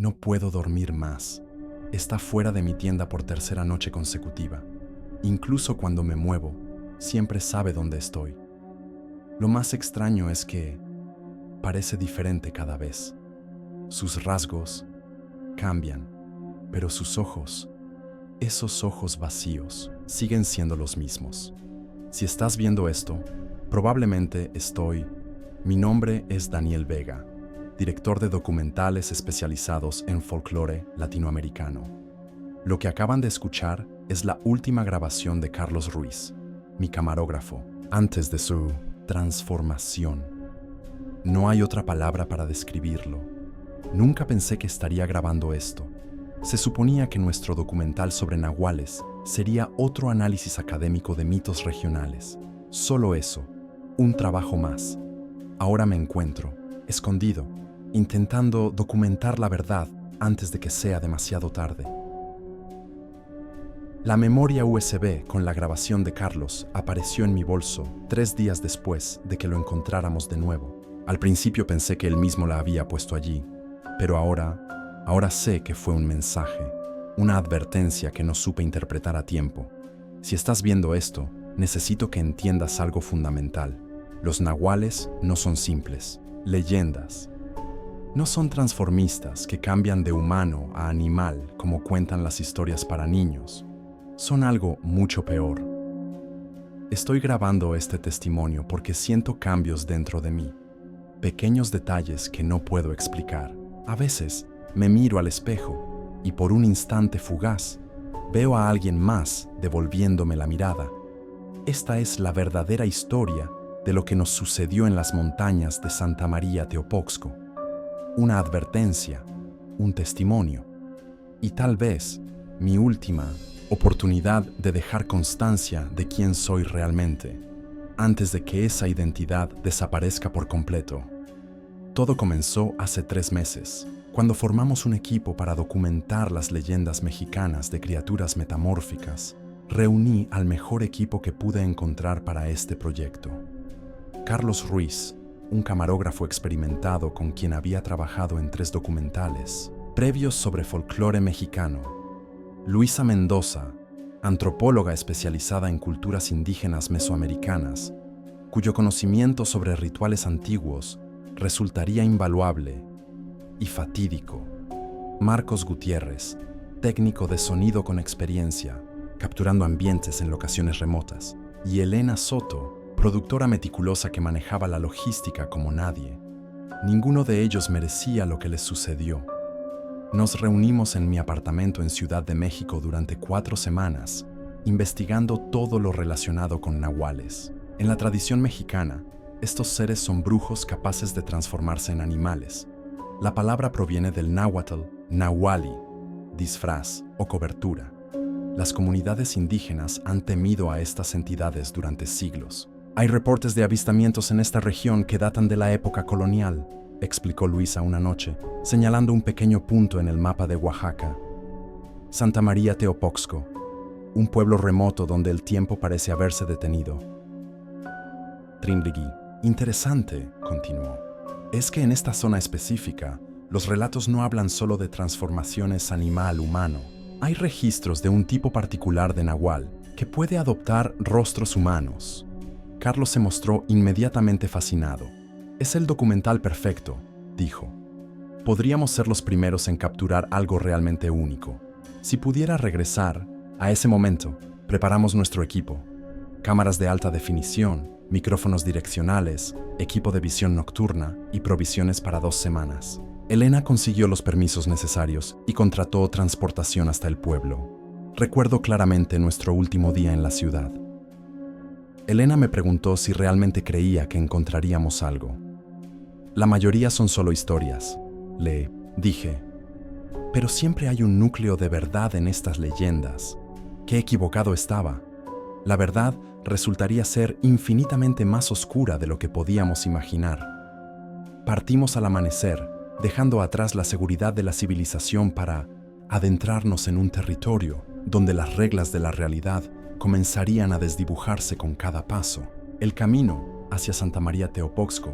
No puedo dormir más. Está fuera de mi tienda por tercera noche consecutiva. Incluso cuando me muevo, siempre sabe dónde estoy. Lo más extraño es que parece diferente cada vez. Sus rasgos cambian, pero sus ojos, esos ojos vacíos, siguen siendo los mismos. Si estás viendo esto, probablemente estoy... Mi nombre es Daniel Vega, director de documentales especializados en folclore latinoamericano. Lo que acaban de escuchar es la última grabación de Carlos Ruiz, mi camarógrafo, antes de su transformación. No hay otra palabra para describirlo. Nunca pensé que estaría grabando esto. Se suponía que nuestro documental sobre nahuales sería otro análisis académico de mitos regionales. Solo eso, un trabajo más. Ahora me encuentro, escondido, intentando documentar la verdad antes de que sea demasiado tarde. La memoria USB con la grabación de Carlos apareció en mi bolso 3 días después de que lo encontráramos de nuevo. Al principio pensé que él mismo la había puesto allí, pero ahora sé que fue un mensaje, una advertencia que no supe interpretar a tiempo. Si estás viendo esto, necesito que entiendas algo fundamental. Los nahuales no son simples leyendas. No son transformistas que cambian de humano a animal como cuentan las historias para niños. Son algo mucho peor. Estoy grabando este testimonio porque siento cambios dentro de mí, pequeños detalles que no puedo explicar. A veces me miro al espejo y por un instante fugaz veo a alguien más devolviéndome la mirada. Esta es la verdadera historia de lo que nos sucedió en las montañas de Santa María Teopoxco. Una advertencia, un testimonio y tal vez mi última oportunidad de dejar constancia de quién soy realmente, antes de que esa identidad desaparezca por completo. Todo comenzó hace 3 meses, cuando formamos un equipo para documentar las leyendas mexicanas de criaturas metamórficas. Reuní al mejor equipo que pude encontrar para este proyecto. Carlos Ruiz, un camarógrafo experimentado con quien había trabajado en 3 documentales previos sobre folclore mexicano. Luisa Mendoza, antropóloga especializada en culturas indígenas mesoamericanas, cuyo conocimiento sobre rituales antiguos resultaría invaluable y fatídico. Marcos Gutiérrez, técnico de sonido con experiencia, capturando ambientes en locaciones remotas. Y Elena Soto, productora meticulosa que manejaba la logística como nadie. Ninguno de ellos merecía lo que les sucedió. Nos reunimos en mi apartamento en Ciudad de México durante 4 semanas, investigando todo lo relacionado con nahuales. En la tradición mexicana, estos seres son brujos capaces de transformarse en animales. La palabra proviene del náhuatl, nahuali, disfraz o cobertura. Las comunidades indígenas han temido a estas entidades durante siglos. Hay reportes de avistamientos en esta región que datan de la época colonial, explicó Luisa una noche, señalando un pequeño punto en el mapa de Oaxaca. Santa María Teopoxco, un pueblo remoto donde el tiempo parece haberse detenido. Trinligui, interesante, continuó. Es que en esta zona específica, los relatos no hablan solo de transformaciones animal-humano. Hay registros de un tipo particular de nahual que puede adoptar rostros humanos. Carlos se mostró inmediatamente fascinado. Es el documental perfecto, dijo. Podríamos ser los primeros en capturar algo realmente único. Si pudiera regresar a ese momento, preparamos nuestro equipo. Cámaras de alta definición, micrófonos direccionales, equipo de visión nocturna y provisiones para 2 semanas. Elena consiguió los permisos necesarios y contrató transportación hasta el pueblo. Recuerdo claramente nuestro último día en la ciudad. Elena me preguntó si realmente creía que encontraríamos algo. La mayoría son solo historias, le dije. Pero siempre hay un núcleo de verdad en estas leyendas. Qué equivocado estaba. La verdad resultaría ser infinitamente más oscura de lo que podíamos imaginar. Partimos al amanecer, dejando atrás la seguridad de la civilización para adentrarnos en un territorio donde las reglas de la realidad comenzarían a desdibujarse con cada paso. El camino hacia Santa María Teopoxco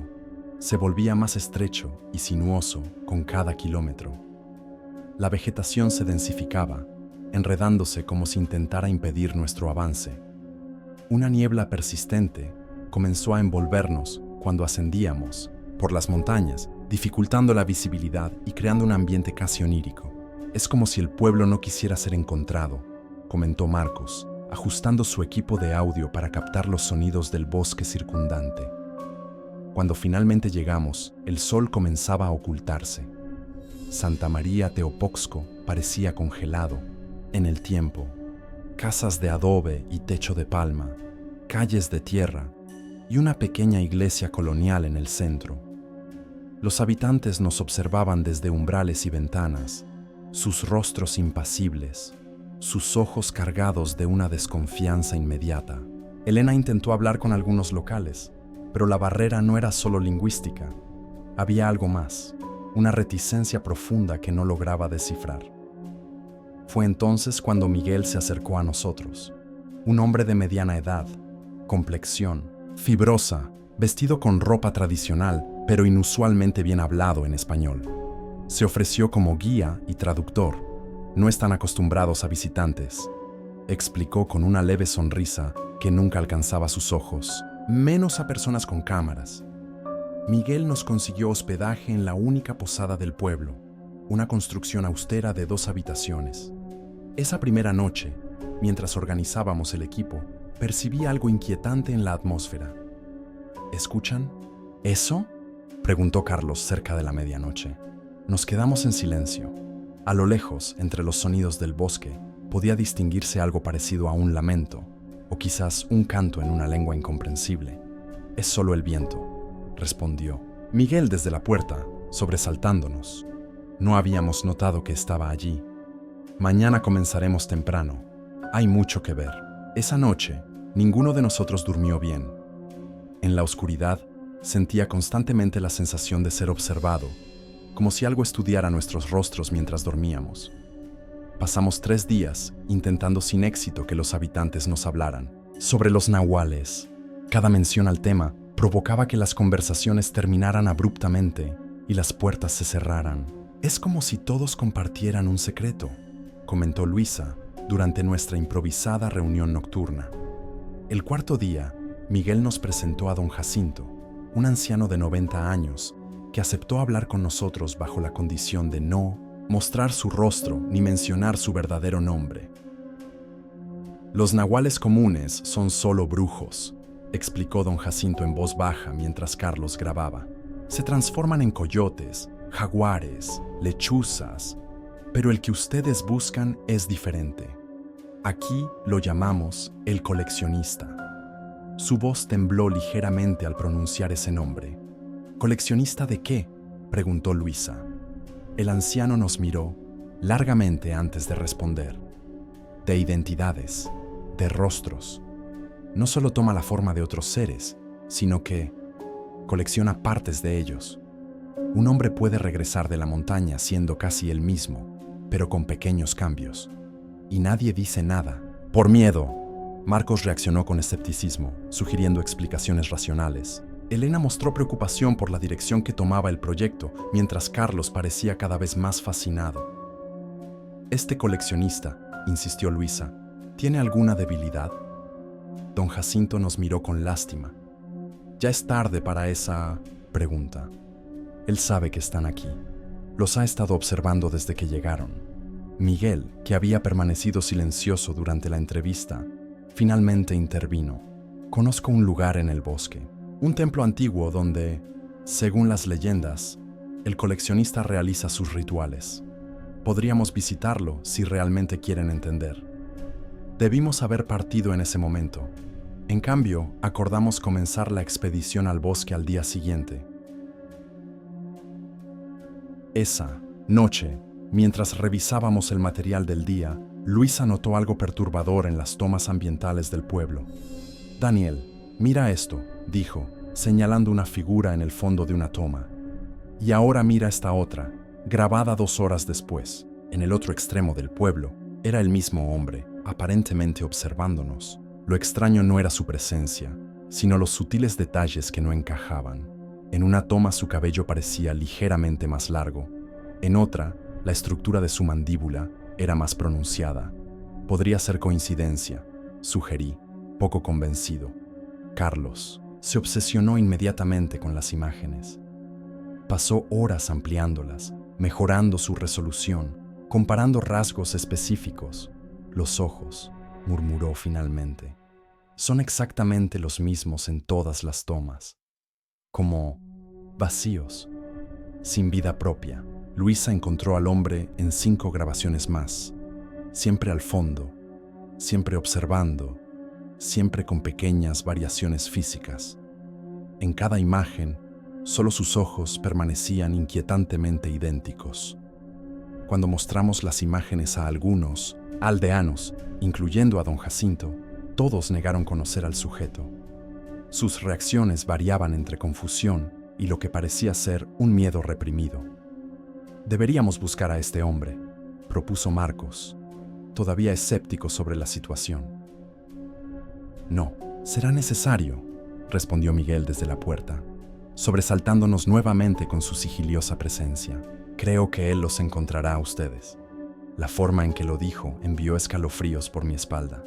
se volvía más estrecho y sinuoso con cada kilómetro. La vegetación se densificaba, enredándose como si intentara impedir nuestro avance. Una niebla persistente comenzó a envolvernos cuando ascendíamos por las montañas, dificultando la visibilidad y creando un ambiente casi onírico. Es como si el pueblo no quisiera ser encontrado, comentó Marcos, ajustando su equipo de audio para captar los sonidos del bosque circundante. Cuando finalmente llegamos, el sol comenzaba a ocultarse. Santa María Teopoxco parecía congelado en el tiempo. Casas de adobe y techo de palma, calles de tierra y una pequeña iglesia colonial en el centro. Los habitantes nos observaban desde umbrales y ventanas, sus rostros impasibles, sus ojos cargados de una desconfianza inmediata. Elena intentó hablar con algunos locales, pero la barrera no era solo lingüística. Había algo más, una reticencia profunda que no lograba descifrar. Fue entonces cuando Miguel se acercó a nosotros. Un hombre de mediana edad, complexión, fibrosa, vestido con ropa tradicional, pero inusualmente bien hablado en español. Se ofreció como guía y traductor. No están acostumbrados a visitantes, explicó con una leve sonrisa que nunca alcanzaba sus ojos, menos a personas con cámaras. Miguel nos consiguió hospedaje en la única posada del pueblo, una construcción austera de 2 habitaciones. Esa primera noche, mientras organizábamos el equipo, percibí algo inquietante en la atmósfera. ¿Escuchan? ¿Eso?, preguntó Carlos cerca de la medianoche. Nos quedamos en silencio. A lo lejos, entre los sonidos del bosque, podía distinguirse algo parecido a un lamento, o quizás un canto en una lengua incomprensible. Es solo el viento, respondió Miguel desde la puerta, sobresaltándonos. No habíamos notado que estaba allí. Mañana comenzaremos temprano. Hay mucho que ver. Esa noche, ninguno de nosotros durmió bien. En la oscuridad, sentía constantemente la sensación de ser observado, como si algo estudiara nuestros rostros mientras dormíamos. Pasamos 3 días intentando sin éxito que los habitantes nos hablaran sobre los nahuales. Cada mención al tema provocaba que las conversaciones terminaran abruptamente y las puertas se cerraran. Es como si todos compartieran un secreto, comentó Luisa durante nuestra improvisada reunión nocturna. El 4.º día, Miguel nos presentó a don Jacinto, un anciano de 90 años, que aceptó hablar con nosotros bajo la condición de no mostrar su rostro ni mencionar su verdadero nombre. Los nahuales comunes son solo brujos, explicó don Jacinto en voz baja mientras Carlos grababa. Se transforman en coyotes, jaguares, lechuzas, pero el que ustedes buscan es diferente. Aquí lo llamamos el coleccionista. Su voz tembló ligeramente al pronunciar ese nombre. ¿Coleccionista de qué?, preguntó Luisa. El anciano nos miró largamente antes de responder. De identidades, de rostros. No solo toma la forma de otros seres, sino que colecciona partes de ellos. Un hombre puede regresar de la montaña siendo casi el mismo, pero con pequeños cambios. Y nadie dice nada. Por miedo. Marcos reaccionó con escepticismo, sugiriendo explicaciones racionales. Elena mostró preocupación por la dirección que tomaba el proyecto, mientras Carlos parecía cada vez más fascinado. Este coleccionista, insistió Luisa, ¿tiene alguna debilidad? Don Jacinto nos miró con lástima. Ya es tarde para esa pregunta. Él sabe que están aquí. Los ha estado observando desde que llegaron. Miguel, que había permanecido silencioso durante la entrevista, finalmente intervino. Conozco un lugar en el bosque. Un templo antiguo donde, según las leyendas, el coleccionista realiza sus rituales. Podríamos visitarlo si realmente quieren entender. Debimos haber partido en ese momento. En cambio, acordamos comenzar la expedición al bosque al día siguiente. Esa noche, mientras revisábamos el material del día, Luisa notó algo perturbador en las tomas ambientales del pueblo. Daniel, mira esto, dijo, señalando una figura en el fondo de una toma. Y ahora mira esta otra, grabada 2 horas después. En el otro extremo del pueblo, era el mismo hombre, aparentemente observándonos. Lo extraño no era su presencia, sino los sutiles detalles que no encajaban. En una toma su cabello parecía ligeramente más largo. En otra, La estructura de su mandíbula era más pronunciada. Podría ser coincidencia, sugerí, poco convencido. Carlos se obsesionó inmediatamente con las imágenes. Pasó horas ampliándolas, mejorando su resolución, comparando rasgos específicos. Los ojos, murmuró finalmente, son exactamente los mismos en todas las tomas. Como vacíos, sin vida propia. Luisa encontró al hombre en 5 grabaciones más, siempre al fondo, siempre observando, siempre con pequeñas variaciones físicas. En cada imagen, solo sus ojos permanecían inquietantemente idénticos. Cuando mostramos las imágenes a algunos aldeanos, incluyendo a don Jacinto, todos negaron conocer al sujeto. Sus reacciones variaban entre confusión y lo que parecía ser un miedo reprimido. Deberíamos buscar a este hombre, propuso Marcos, todavía escéptico sobre la situación. No, será necesario, respondió Miguel desde la puerta, sobresaltándonos nuevamente con su sigiliosa presencia. Creo que él los encontrará a ustedes. La forma en que lo dijo envió escalofríos por mi espalda.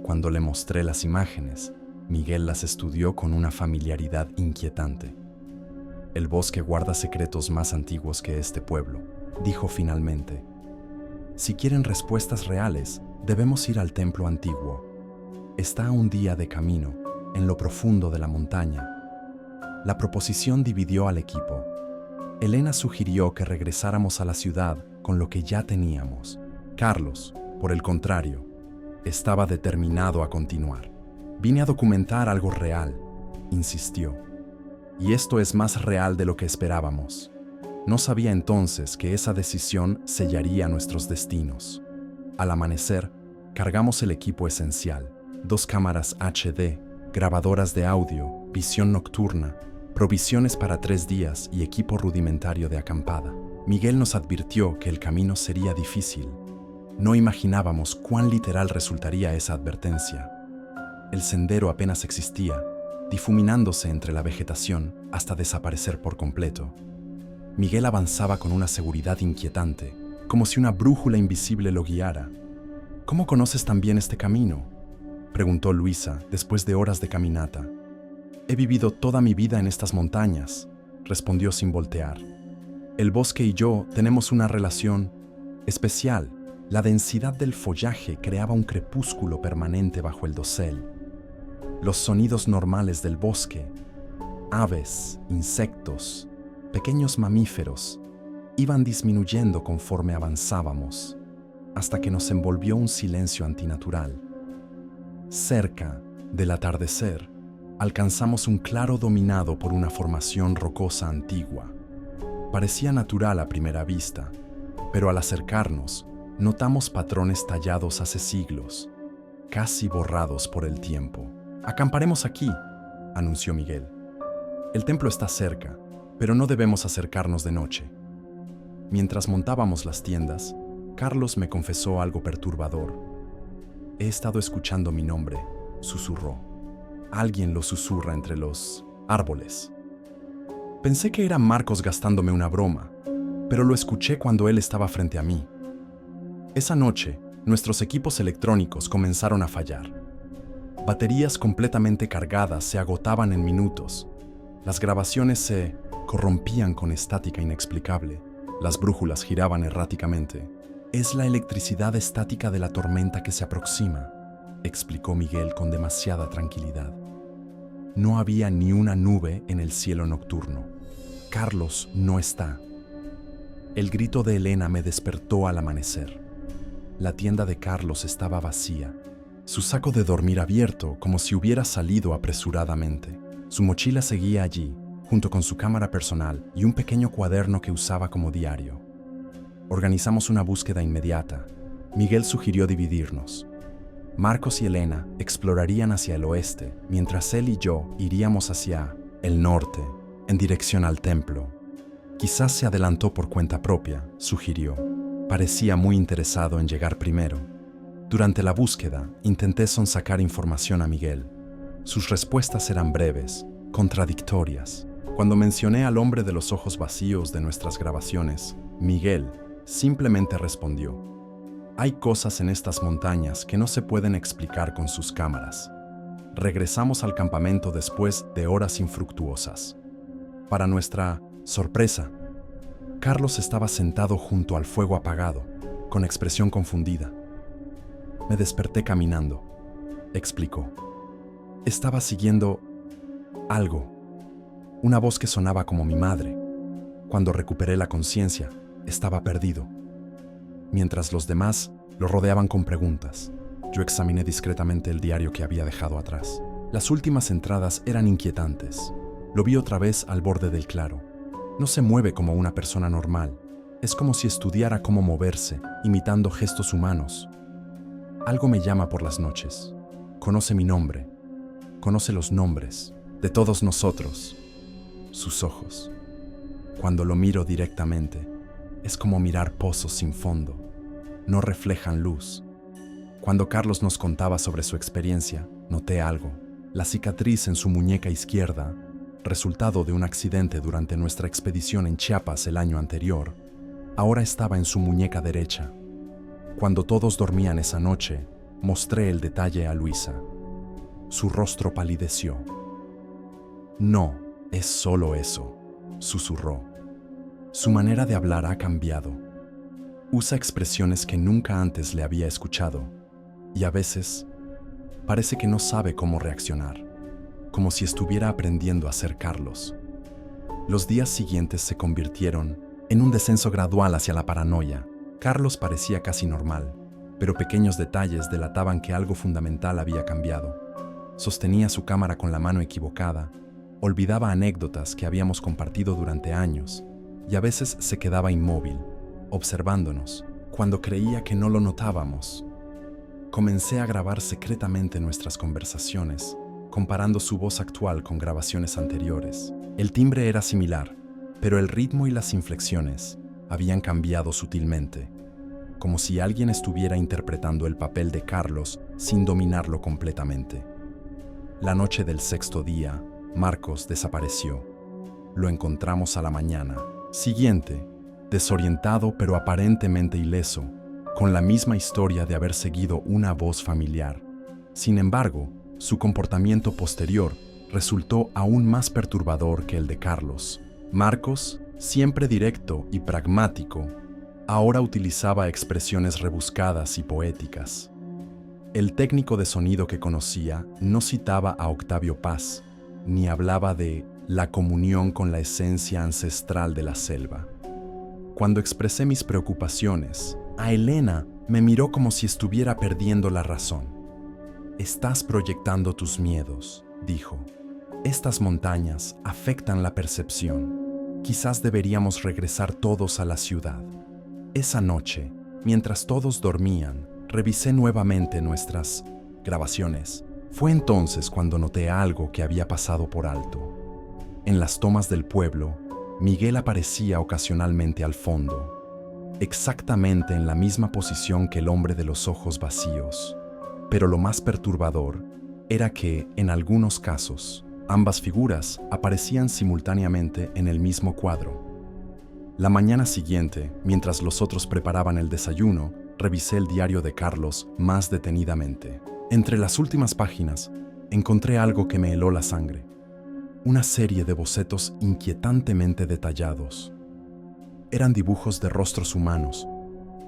Cuando le mostré las imágenes, Miguel las estudió con una familiaridad inquietante. El bosque guarda secretos más antiguos que este pueblo, dijo finalmente. Si quieren respuestas reales, debemos ir al templo antiguo. Está a un día de camino, en lo profundo de la montaña. La proposición dividió al equipo. Elena sugirió que regresáramos a la ciudad con lo que ya teníamos. Carlos, por el contrario, estaba determinado a continuar. Vine a documentar algo real, insistió. Y esto es más real de lo que esperábamos. No sabía entonces que esa decisión sellaría nuestros destinos. Al amanecer, cargamos el equipo esencial: 2 cámaras HD, grabadoras de audio, visión nocturna, provisiones para 3 días y equipo rudimentario de acampada. Miguel nos advirtió que el camino sería difícil. No imaginábamos cuán literal resultaría esa advertencia. El sendero apenas existía, difuminándose entre la vegetación hasta desaparecer por completo. Miguel avanzaba con una seguridad inquietante, como si una brújula invisible lo guiara. ¿Cómo conoces tan bien este camino?, preguntó Luisa después de horas de caminata. He vivido toda mi vida en estas montañas, respondió sin voltear. El bosque y yo tenemos una relación especial. La densidad del follaje creaba un crepúsculo permanente bajo el dosel. Los sonidos normales del bosque, aves, insectos, pequeños mamíferos, iban disminuyendo conforme avanzábamos, hasta que nos envolvió un silencio antinatural. Cerca del atardecer, alcanzamos un claro dominado por una formación rocosa antigua. Parecía natural a primera vista, pero al acercarnos, notamos patrones tallados hace siglos, casi borrados por el tiempo. «Acamparemos aquí», anunció Miguel. «El templo está cerca, pero no debemos acercarnos de noche». Mientras montábamos las tiendas, Carlos me confesó algo perturbador. «He estado escuchando mi nombre», susurró. «Alguien lo susurra entre los árboles». Pensé que era Marcos gastándome una broma, pero lo escuché cuando él estaba frente a mí. Esa noche, nuestros equipos electrónicos comenzaron a fallar. Baterías completamente cargadas se agotaban en minutos. Las grabaciones se corrompían con estática inexplicable. Las brújulas giraban erráticamente. «Es la electricidad estática de la tormenta que se aproxima», explicó Miguel con demasiada tranquilidad. No había ni una nube en el cielo nocturno. «Carlos no está». El grito de Elena me despertó al amanecer. La tienda de Carlos estaba vacía, su saco de dormir abierto como si hubiera salido apresuradamente. Su mochila seguía allí, junto con su cámara personal y un pequeño cuaderno que usaba como diario. Organizamos una búsqueda inmediata. Miguel sugirió dividirnos. Marcos y Elena explorarían hacia el oeste, mientras él y yo iríamos hacia el norte, en dirección al templo. Quizás se adelantó por cuenta propia, sugirió. Parecía muy interesado en llegar primero. Durante la búsqueda, intenté sonsacar información a Miguel. Sus respuestas eran breves, contradictorias. Cuando mencioné al hombre de los ojos vacíos de nuestras grabaciones, Miguel Simplemente respondió: hay cosas en estas montañas que no se pueden explicar con sus cámaras. Regresamos al campamento después de horas infructuosas. Para nuestra sorpresa, Carlos estaba sentado junto al fuego apagado, con expresión confundida. Me desperté caminando, explicó. Estaba siguiendo algo, una voz que sonaba como mi madre. Cuando recuperé la conciencia, estaba perdido. Mientras los demás lo rodeaban con preguntas, yo examiné discretamente el diario que había dejado atrás. Las últimas entradas eran inquietantes. Lo vi otra vez al borde del claro. No se mueve como una persona normal. Es como si estudiara cómo moverse, imitando gestos humanos. Algo me llama por las noches. Conoce mi nombre. Conoce los nombres de todos nosotros. Sus ojos. Cuando lo miro directamente, es como mirar pozos sin fondo. No reflejan luz. Cuando Carlos nos contaba sobre su experiencia, noté algo. La cicatriz en su muñeca izquierda, resultado de un accidente durante nuestra expedición en Chiapas el año anterior, ahora estaba en su muñeca derecha. Cuando todos dormían esa noche, mostré el detalle a Luisa. Su rostro palideció. No, es solo eso, susurró. Su manera de hablar ha cambiado. Usa expresiones que nunca antes le había escuchado, y a veces parece que no sabe cómo reaccionar, como si estuviera aprendiendo a ser Carlos. Los días siguientes se convirtieron en un descenso gradual hacia la paranoia. Carlos parecía casi normal, pero pequeños detalles delataban que algo fundamental había cambiado. Sostenía su cámara con la mano equivocada, olvidaba anécdotas que habíamos compartido durante años, y a veces se quedaba inmóvil, observándonos, cuando creía que no lo notábamos. Comencé a grabar secretamente nuestras conversaciones, comparando su voz actual con grabaciones anteriores. El timbre era similar, pero el ritmo y las inflexiones habían cambiado sutilmente, como si alguien estuviera interpretando el papel de Carlos sin dominarlo completamente. La noche del sexto día, Marcos desapareció. Lo encontramos a la mañana siguiente, desorientado pero aparentemente ileso, con la misma historia de haber seguido una voz familiar. Sin embargo, su comportamiento posterior resultó aún más perturbador que el de Carlos. Marcos, siempre directo y pragmático, ahora utilizaba expresiones rebuscadas y poéticas. El técnico de sonido que conocía no citaba a Octavio Paz, ni hablaba de la comunión con la esencia ancestral de la selva. Cuando expresé mis preocupaciones, a Elena me miró como si estuviera perdiendo la razón. «Estás proyectando tus miedos», dijo. «Estas montañas afectan la percepción. Quizás deberíamos regresar todos a la ciudad». Esa noche, mientras todos dormían, revisé nuevamente nuestras grabaciones. Fue entonces cuando noté algo que había pasado por alto. En las tomas del pueblo, Miguel aparecía ocasionalmente al fondo, exactamente en la misma posición que el hombre de los ojos vacíos. Pero lo más perturbador era que, en algunos casos, ambas figuras aparecían simultáneamente en el mismo cuadro. La mañana siguiente, mientras los otros preparaban el desayuno, revisé el diario de Carlos más detenidamente. Entre las últimas páginas, encontré algo que me heló la sangre. Una serie de bocetos inquietantemente detallados. Eran dibujos de rostros humanos,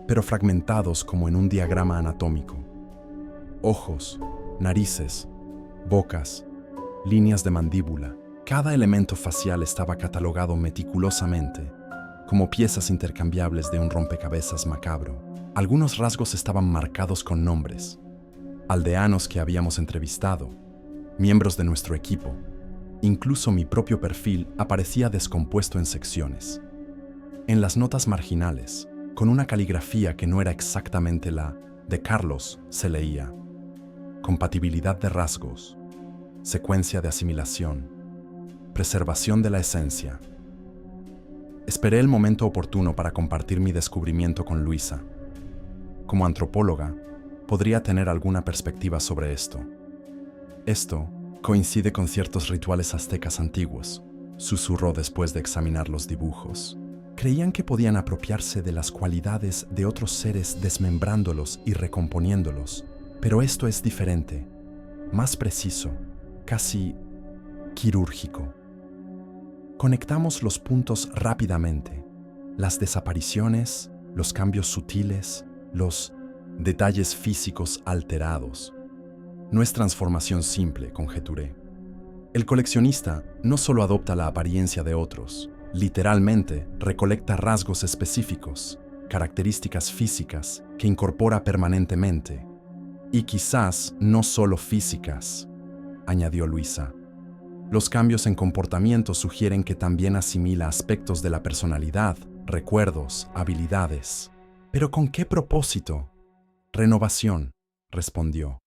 pero fragmentados como en un diagrama anatómico. Ojos, narices, bocas, líneas de mandíbula. Cada elemento facial estaba catalogado meticulosamente, como piezas intercambiables de un rompecabezas macabro. Algunos rasgos estaban marcados con nombres, aldeanos que habíamos entrevistado, miembros de nuestro equipo. Incluso mi propio perfil aparecía descompuesto en secciones. En las notas marginales, con una caligrafía que no era exactamente la de Carlos, se leía: compatibilidad de rasgos, secuencia de asimilación, preservación de la esencia. Esperé el momento oportuno para compartir mi descubrimiento con Luisa. Como antropóloga, podría tener alguna perspectiva sobre esto. Esto coincide con ciertos rituales aztecas antiguos, susurró después de examinar los dibujos. Creían que podían apropiarse de las cualidades de otros seres desmembrándolos y recomponiéndolos, pero esto es diferente, más preciso, casi quirúrgico. Conectamos los puntos rápidamente, las desapariciones, los cambios sutiles, los detalles físicos alterados. No es transformación simple, conjeturé. El coleccionista no solo adopta la apariencia de otros, literalmente recolecta rasgos específicos, características físicas que incorpora permanentemente. Y quizás no solo físicas, añadió Luisa. Los cambios en comportamiento sugieren que también asimila aspectos de la personalidad, recuerdos, habilidades. ¿Pero con qué propósito? Renovación, respondió.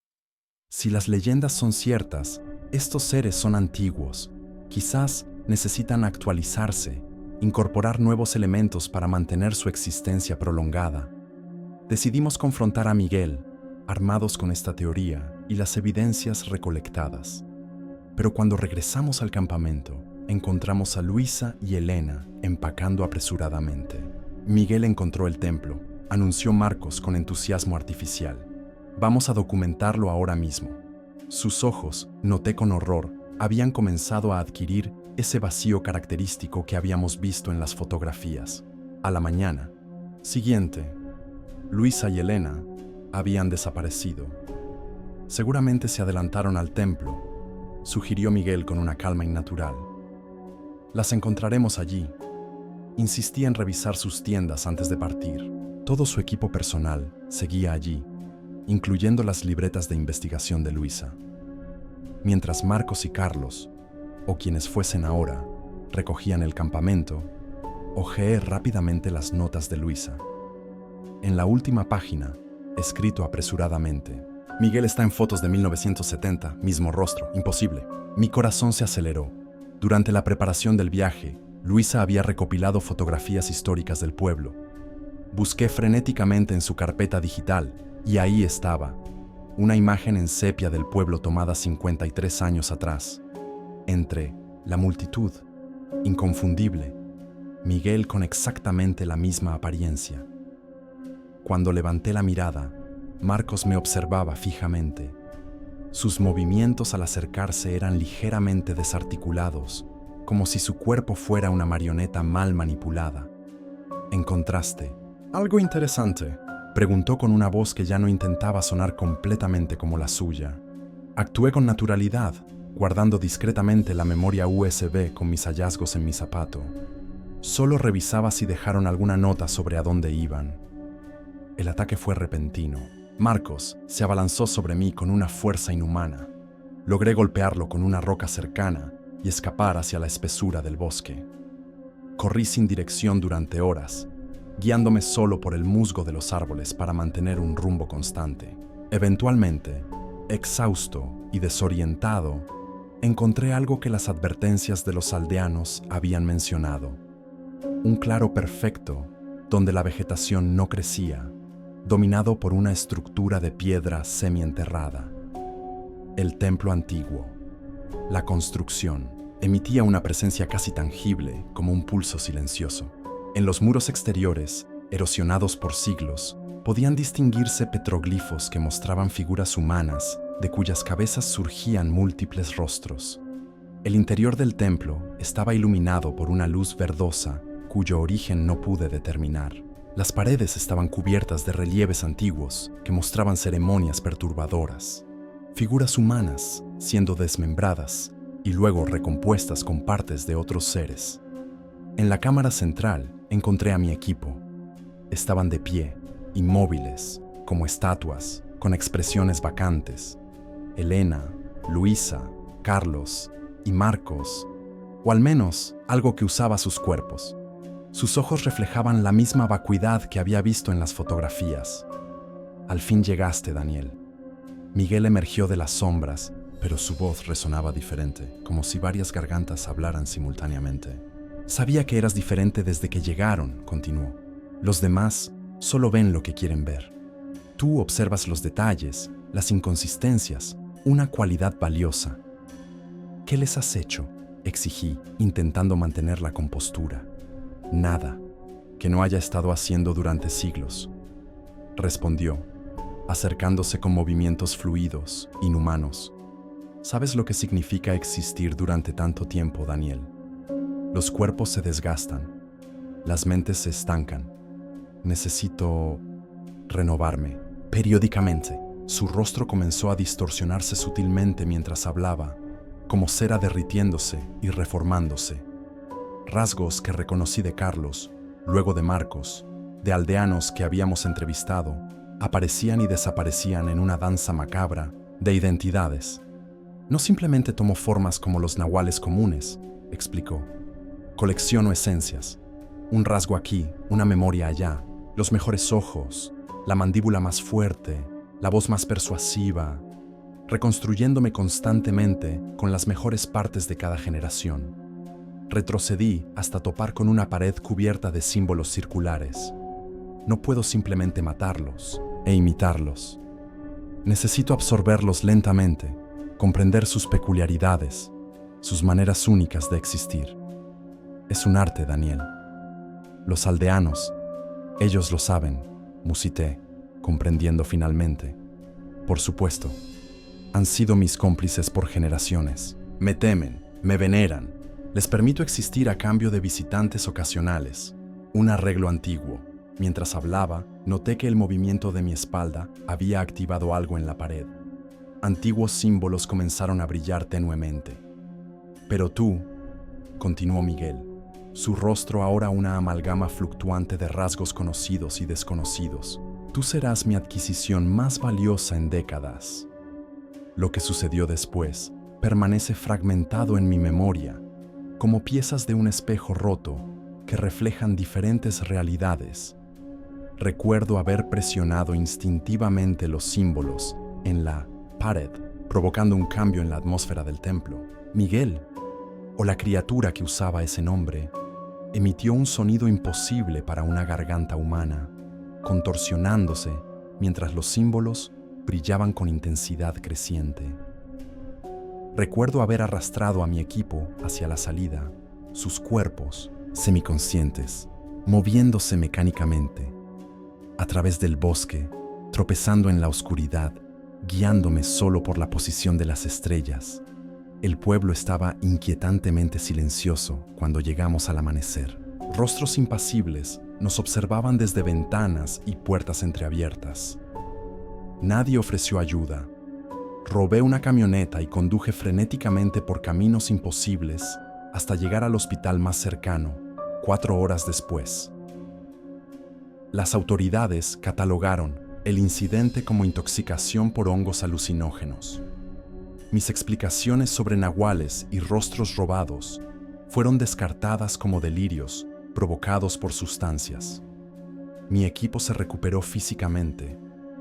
Si las leyendas son ciertas, estos seres son antiguos. Quizás necesitan actualizarse, incorporar nuevos elementos para mantener su existencia prolongada. Decidimos confrontar a Miguel, armados con esta teoría y las evidencias recolectadas. Pero cuando regresamos al campamento, encontramos a Luisa y Elena empacando apresuradamente. Miguel encontró el templo, anunció Marcos con entusiasmo artificial. Vamos a documentarlo ahora mismo. Sus ojos, noté con horror, habían comenzado a adquirir ese vacío característico que habíamos visto en las fotografías. A la mañana siguiente, Luisa y Elena habían desaparecido. Seguramente se adelantaron al templo, sugirió Miguel con una calma innatural. Las encontraremos allí. Insistía en revisar sus tiendas antes de partir. Todo su equipo personal seguía allí, incluyendo las libretas de investigación de Luisa. Mientras Marcos y Carlos, o quienes fuesen ahora, recogían el campamento, hojeé rápidamente las notas de Luisa. En la última página, escrito apresuradamente: Miguel está en fotos de 1970, mismo rostro, imposible. Mi corazón se aceleró. Durante la preparación del viaje, Luisa había recopilado fotografías históricas del pueblo. Busqué frenéticamente en su carpeta digital y ahí estaba, una imagen en sepia del pueblo tomada 53 años atrás. Entre la multitud, inconfundible, Miguel con exactamente la misma apariencia. Cuando levanté la mirada, Marcos me observaba fijamente. Sus movimientos al acercarse eran ligeramente desarticulados, como si su cuerpo fuera una marioneta mal manipulada. En contraste, «¿Algo interesante?», preguntó con una voz que ya no intentaba sonar completamente como la suya. Actué con naturalidad, guardando discretamente la memoria USB con mis hallazgos en mi zapato. Solo revisaba si dejaron alguna nota sobre a dónde iban. El ataque fue repentino. Marcos se abalanzó sobre mí con una fuerza inhumana. Logré golpearlo con una roca cercana y escapar hacia la espesura del bosque. Corrí sin dirección durante horas, guiándome solo por el musgo de los árboles para mantener un rumbo constante. Eventualmente, exhausto y desorientado, encontré algo que las advertencias de los aldeanos habían mencionado. Un claro perfecto donde la vegetación no crecía, dominado por una estructura de piedra semienterrada. El templo antiguo. La construcción emitía una presencia casi tangible, como un pulso silencioso. En los muros exteriores, erosionados por siglos, podían distinguirse petroglifos que mostraban figuras humanas, de cuyas cabezas surgían múltiples rostros. El interior del templo estaba iluminado por una luz verdosa, cuyo origen no pude determinar. Las paredes estaban cubiertas de relieves antiguos que mostraban ceremonias perturbadoras. Figuras humanas siendo desmembradas y luego recompuestas con partes de otros seres. En la cámara central encontré a mi equipo. Estaban de pie, inmóviles, como estatuas, con expresiones vacantes. Elena, Luisa, Carlos y Marcos, o al menos algo que usaba sus cuerpos. Sus ojos reflejaban la misma vacuidad que había visto en las fotografías. Al fin llegaste, Daniel. Miguel emergió de las sombras, pero su voz resonaba diferente, como si varias gargantas hablaran simultáneamente. Sabía que eras diferente desde que llegaron, continuó. Los demás solo ven lo que quieren ver. Tú observas los detalles, las inconsistencias, una cualidad valiosa. ¿Qué les has hecho?, exigí, intentando mantener la compostura. Nada, que no haya estado haciendo durante siglos, respondió, acercándose con movimientos fluidos, inhumanos. ¿Sabes lo que significa existir durante tanto tiempo, Daniel? Los cuerpos se desgastan, las mentes se estancan. Necesito renovarme. Periódicamente, su rostro comenzó a distorsionarse sutilmente mientras hablaba, como cera derritiéndose y reformándose. Rasgos que reconocí de Carlos, luego de Marcos, de aldeanos que habíamos entrevistado, aparecían y desaparecían en una danza macabra de identidades. No simplemente tomo formas como los nahuales comunes, explicó. Colecciono esencias. Un rasgo aquí, una memoria allá, los mejores ojos, la mandíbula más fuerte, la voz más persuasiva, reconstruyéndome constantemente con las mejores partes de cada generación. Retrocedí hasta topar con una pared cubierta de símbolos circulares. No puedo simplemente matarlos e imitarlos. Necesito absorberlos lentamente, comprender sus peculiaridades, sus maneras únicas de existir. Es un arte, Daniel. Los aldeanos, ellos lo saben, musité, comprendiendo finalmente. Por supuesto, han sido mis cómplices por generaciones. Me temen, me veneran. Les permito existir a cambio de visitantes ocasionales. Un arreglo antiguo. Mientras hablaba, noté que el movimiento de mi espalda había activado algo en la pared. Antiguos símbolos comenzaron a brillar tenuemente. Pero tú, continuó Miguel, su rostro ahora una amalgama fluctuante de rasgos conocidos y desconocidos. Tú serás mi adquisición más valiosa en décadas. Lo que sucedió después permanece fragmentado en mi memoria, como piezas de un espejo roto que reflejan diferentes realidades. Recuerdo haber presionado instintivamente los símbolos en la pared, provocando un cambio en la atmósfera del templo. Miguel, o la criatura que usaba ese nombre, emitió un sonido imposible para una garganta humana, contorsionándose mientras los símbolos brillaban con intensidad creciente. Recuerdo haber arrastrado a mi equipo hacia la salida, sus cuerpos, semiconscientes, moviéndose mecánicamente, a través del bosque, tropezando en la oscuridad, guiándome solo por la posición de las estrellas. El pueblo estaba inquietantemente silencioso cuando llegamos al amanecer. Rostros impasibles nos observaban desde ventanas y puertas entreabiertas. Nadie ofreció ayuda. Robé una camioneta y conduje frenéticamente por caminos imposibles hasta llegar al hospital más cercano, 4 horas después. Las autoridades catalogaron el incidente como intoxicación por hongos alucinógenos. Mis explicaciones sobre nahuales y rostros robados fueron descartadas como delirios provocados por sustancias. Mi equipo se recuperó físicamente,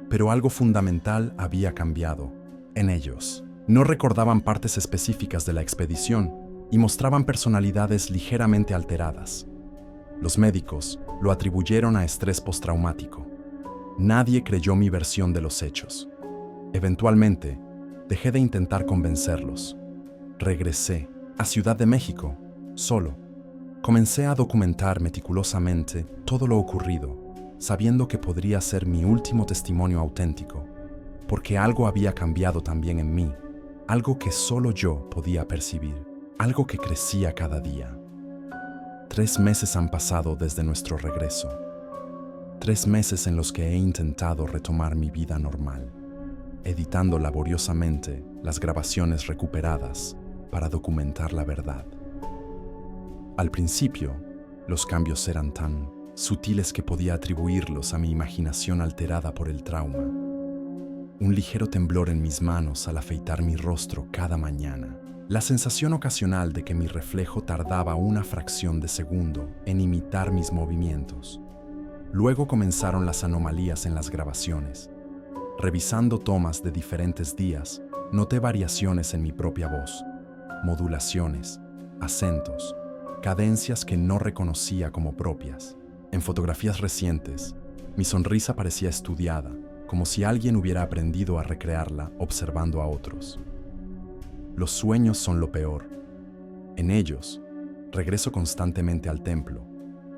pero algo fundamental había cambiado en ellos. No recordaban partes específicas de la expedición y mostraban personalidades ligeramente alteradas. Los médicos lo atribuyeron a estrés postraumático. Nadie creyó mi versión de los hechos. Eventualmente, dejé de intentar convencerlos. Regresé a Ciudad de México, solo. Comencé a documentar meticulosamente todo lo ocurrido, sabiendo que podría ser mi último testimonio auténtico, porque algo había cambiado también en mí, algo que solo yo podía percibir, algo que crecía cada día. 3 meses han pasado desde nuestro regreso. 3 meses en los que he intentado retomar mi vida normal, editando laboriosamente las grabaciones recuperadas para documentar la verdad. Al principio, los cambios eran tan sutiles que podía atribuirlos a mi imaginación alterada por el trauma. Un ligero temblor en mis manos al afeitar mi rostro cada mañana. La sensación ocasional de que mi reflejo tardaba una fracción de segundo en imitar mis movimientos. Luego comenzaron las anomalías en las grabaciones. Revisando tomas de diferentes días, noté variaciones en mi propia voz, modulaciones, acentos, cadencias que no reconocía como propias. En fotografías recientes, mi sonrisa parecía estudiada, como si alguien hubiera aprendido a recrearla observando a otros. Los sueños son lo peor. En ellos, regreso constantemente al templo,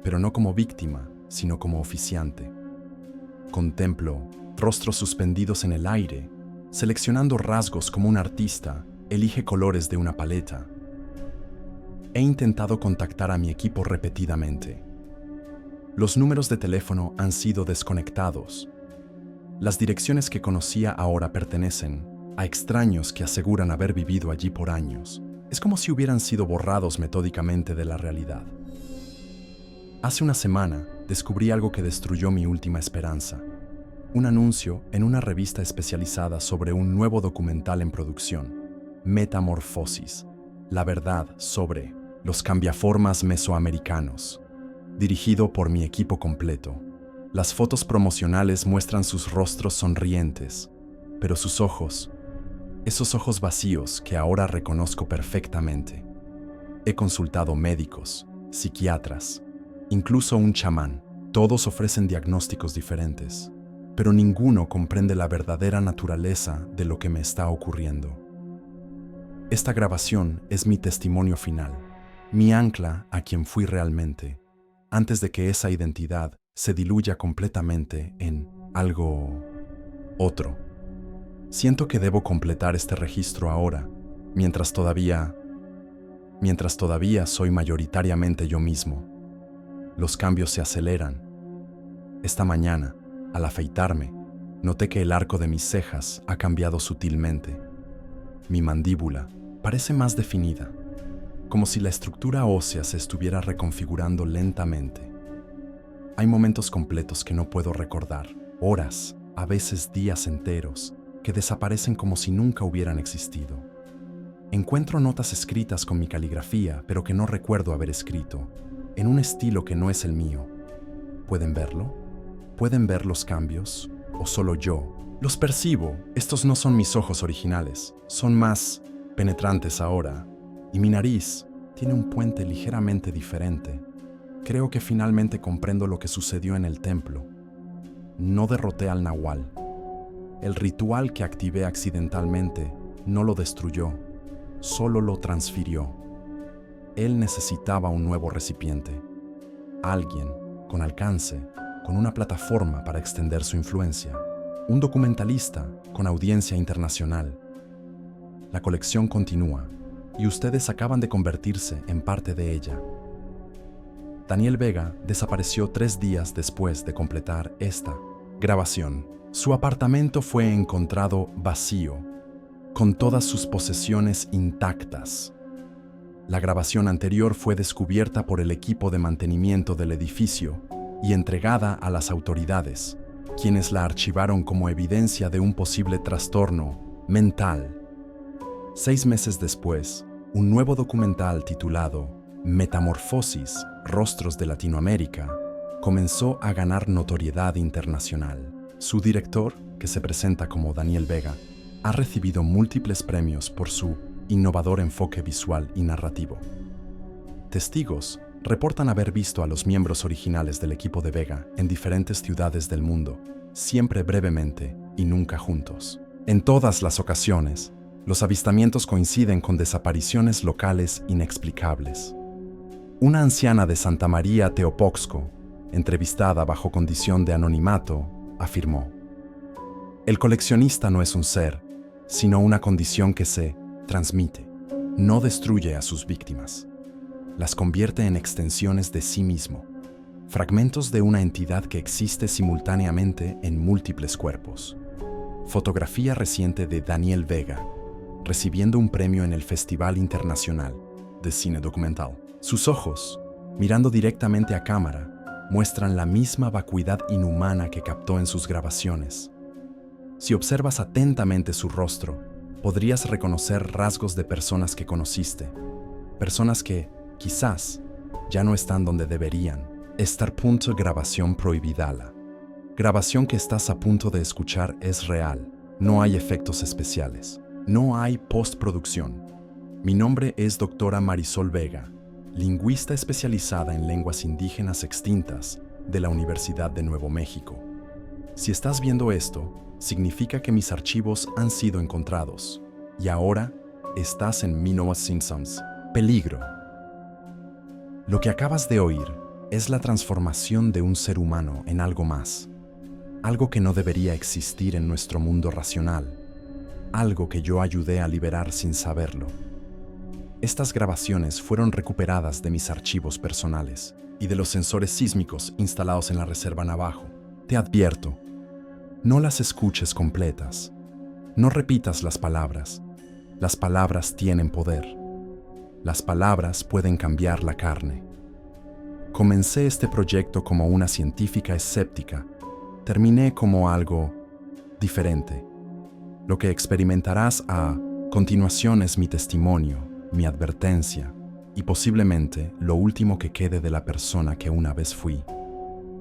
pero no como víctima, sino como oficiante. Contemplo rostros suspendidos en el aire, seleccionando rasgos como un artista elige colores de una paleta. He intentado contactar a mi equipo repetidamente. Los números de teléfono han sido desconectados. Las direcciones que conocía ahora pertenecen a extraños que aseguran haber vivido allí por años. Es como si hubieran sido borrados metódicamente de la realidad. Hace una semana descubrí algo que destruyó mi última esperanza. Un anuncio en una revista especializada sobre un nuevo documental en producción, Metamorfosis, la verdad sobre los cambiaformas mesoamericanos, dirigido por mi equipo completo. Las fotos promocionales muestran sus rostros sonrientes, pero sus ojos, esos ojos vacíos que ahora reconozco perfectamente. He consultado médicos, psiquiatras, incluso un chamán. Todos ofrecen diagnósticos diferentes, pero ninguno comprende la verdadera naturaleza de lo que me está ocurriendo. Esta grabación es mi testimonio final, mi ancla a quien fui realmente, antes de que esa identidad se diluya completamente en algo otro. Siento que debo completar este registro ahora, mientras todavía soy mayoritariamente yo mismo. Los cambios se aceleran. Esta mañana, al afeitarme, noté que el arco de mis cejas ha cambiado sutilmente. Mi mandíbula parece más definida, como si la estructura ósea se estuviera reconfigurando lentamente. Hay momentos completos que no puedo recordar, horas, a veces días enteros, que desaparecen como si nunca hubieran existido. Encuentro notas escritas con mi caligrafía, pero que no recuerdo haber escrito, en un estilo que no es el mío. ¿Pueden verlo? ¿Pueden ver los cambios? ¿O solo yo los percibo? Estos no son mis ojos originales, son más penetrantes ahora, y mi nariz tiene un puente ligeramente diferente. Creo que finalmente comprendo lo que sucedió en el templo. No derroté al Nahual. El ritual que activé accidentalmente no lo destruyó, solo lo transfirió. Él necesitaba un nuevo recipiente, alguien con alcance, con una plataforma para extender su influencia, un documentalista con audiencia internacional. La colección continúa, y ustedes acaban de convertirse en parte de ella. Daniel Vega desapareció 3 días después de completar esta grabación. Su apartamento fue encontrado vacío, con todas sus posesiones intactas. La grabación anterior fue descubierta por el equipo de mantenimiento del edificio y entregada a las autoridades, quienes la archivaron como evidencia de un posible trastorno mental. 6 meses después, un nuevo documental titulado Metamorfosis, Rostros de Latinoamérica, comenzó a ganar notoriedad internacional. Su director, que se presenta como Daniel Vega, ha recibido múltiples premios por su innovador enfoque visual y narrativo. Testigos reportan haber visto a los miembros originales del equipo de Vega en diferentes ciudades del mundo, siempre brevemente y nunca juntos. En todas las ocasiones, los avistamientos coinciden con desapariciones locales inexplicables. Una anciana de Santa María Teopoxco, entrevistada bajo condición de anonimato, afirmó: "El coleccionista no es un ser, sino una condición que se transmite. No destruye a sus víctimas. Las convierte en extensiones de sí mismo, fragmentos de una entidad que existe simultáneamente en múltiples cuerpos". Fotografía reciente de Daniel Vega, recibiendo un premio en el Festival Internacional de Cine Documental. Sus ojos, mirando directamente a cámara, muestran la misma vacuidad inhumana que captó en sus grabaciones. Si observas atentamente su rostro, podrías reconocer rasgos de personas que conociste, personas que, quizás, ya no están donde deberían. Estar punto grabación prohibida. La grabación que estás a punto de escuchar es real. No hay efectos especiales. No hay postproducción. Mi nombre es doctora Marisol Vega, lingüista especializada en lenguas indígenas extintas de la Universidad de Nuevo México. Si estás viendo esto, significa que mis archivos han sido encontrados y ahora estás en 1900. Peligro. Lo que acabas de oír Es la transformación de un ser humano en algo más, algo que no debería existir en nuestro mundo racional, algo que yo ayudé a liberar sin saberlo. Estas grabaciones fueron recuperadas de mis archivos personales y de los sensores sísmicos instalados en la Reserva Navajo. Te advierto, no las escuches completas. No repitas las palabras. Las palabras tienen poder. Las palabras pueden cambiar la carne. Comencé este proyecto como una científica escéptica. Terminé como algo diferente. Lo que experimentarás a continuación es mi testimonio, mi advertencia y posiblemente lo último que quede de la persona que una vez fui.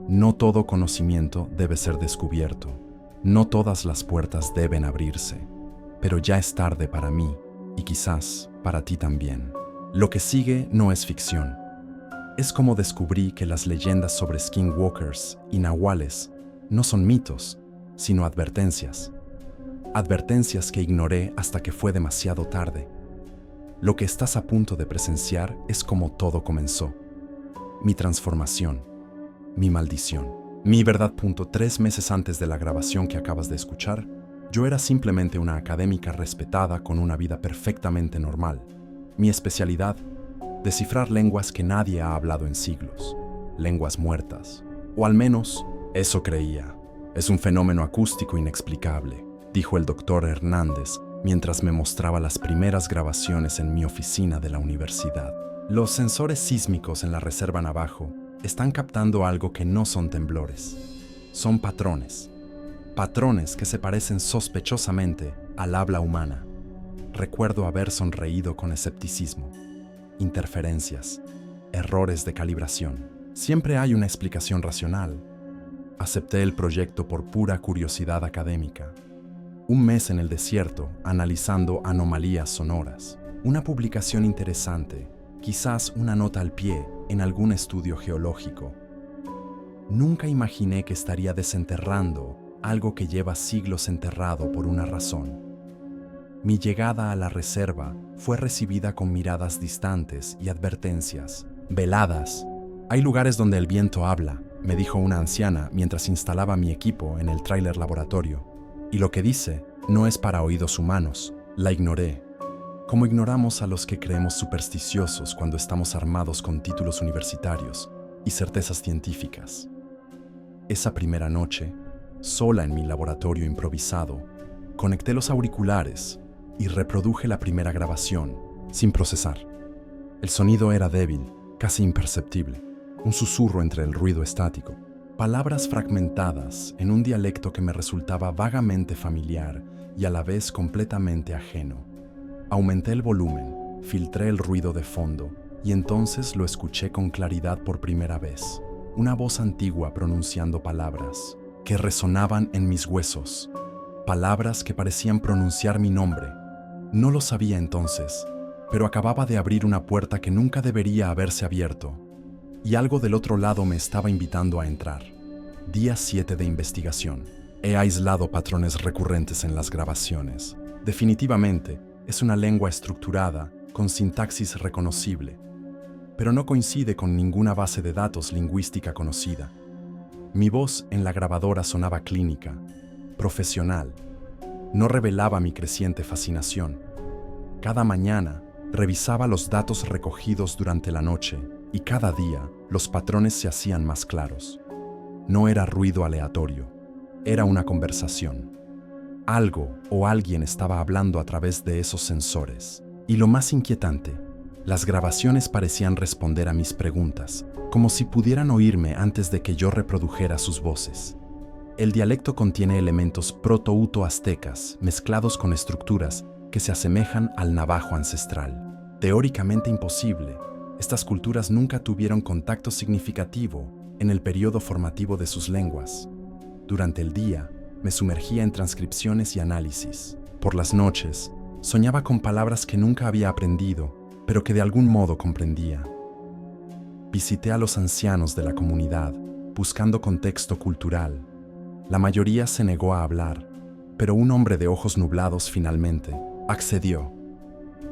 No todo conocimiento debe ser descubierto. No todas las puertas deben abrirse. Pero ya es tarde para mí y quizás para ti también. Lo que sigue no es ficción. Es como descubrí que las leyendas sobre skinwalkers y nahuales no son mitos, sino advertencias. Advertencias que ignoré hasta que fue demasiado tarde. Lo que estás a punto de presenciar es como todo comenzó. Mi transformación, mi maldición, mi verdad. 3 meses antes de la grabación que acabas de escuchar, yo era simplemente una académica respetada con una vida perfectamente normal. Mi especialidad, descifrar lenguas que nadie ha hablado en siglos, lenguas muertas. O al menos, eso creía. Es un fenómeno acústico inexplicable, dijo el doctor Hernández mientras me mostraba las primeras grabaciones en mi oficina de la universidad. Los sensores sísmicos en la Reserva Navajo están captando algo que no son temblores. Son patrones. Patrones que se parecen sospechosamente al habla humana. Recuerdo haber sonreído con escepticismo. Interferencias, errores de calibración. Siempre hay una explicación racional. Acepté el proyecto por pura curiosidad académica. Un mes en el desierto, analizando anomalías sonoras. Una publicación interesante, quizás una nota al pie en algún estudio geológico. Nunca imaginé que estaría desenterrando algo que lleva siglos enterrado por una razón. Mi llegada a la reserva fue recibida con miradas distantes y advertencias. Veladas. Hay lugares donde el viento habla, me dijo una anciana mientras instalaba mi equipo en el tráiler laboratorio. Y lo que dice no es para oídos humanos. La ignoré. Como ignoramos a los que creemos supersticiosos cuando estamos armados con títulos universitarios y certezas científicas. Esa primera noche, sola en mi laboratorio improvisado, conecté los auriculares y reproduje la primera grabación, sin procesar. El sonido era débil, casi imperceptible, un susurro entre el ruido estático. Palabras fragmentadas en un dialecto que me resultaba vagamente familiar y a la vez completamente ajeno. Aumenté el volumen, filtré el ruido de fondo y entonces lo escuché con claridad por primera vez. Una voz antigua pronunciando palabras que resonaban en mis huesos. Palabras que parecían pronunciar mi nombre. No lo sabía entonces, pero acababa de abrir una puerta que nunca debería haberse abierto. Y algo del otro lado me estaba invitando a entrar. Día 7 de investigación. He aislado patrones recurrentes en las grabaciones. Definitivamente, es una lengua estructurada, con sintaxis reconocible, pero no coincide con ninguna base de datos lingüística conocida. Mi voz en la grabadora sonaba clínica, profesional. No revelaba mi creciente fascinación. Cada mañana, revisaba los datos recogidos durante la noche y cada día los patrones se hacían más claros. No era ruido aleatorio, era una conversación. Algo o alguien estaba hablando a través de esos sensores. Y lo más inquietante, las grabaciones parecían responder a mis preguntas, como si pudieran oírme antes de que yo reprodujera sus voces. El dialecto contiene elementos proto-uto-aztecas mezclados con estructuras que se asemejan al navajo ancestral. Teóricamente imposible, estas culturas nunca tuvieron contacto significativo en el periodo formativo de sus lenguas. Durante el día, me sumergía en transcripciones y análisis. Por las noches, soñaba con palabras que nunca había aprendido, pero que de algún modo comprendía. Visité a los ancianos de la comunidad, buscando contexto cultural. La mayoría se negó a hablar, pero un hombre de ojos nublados finalmente accedió.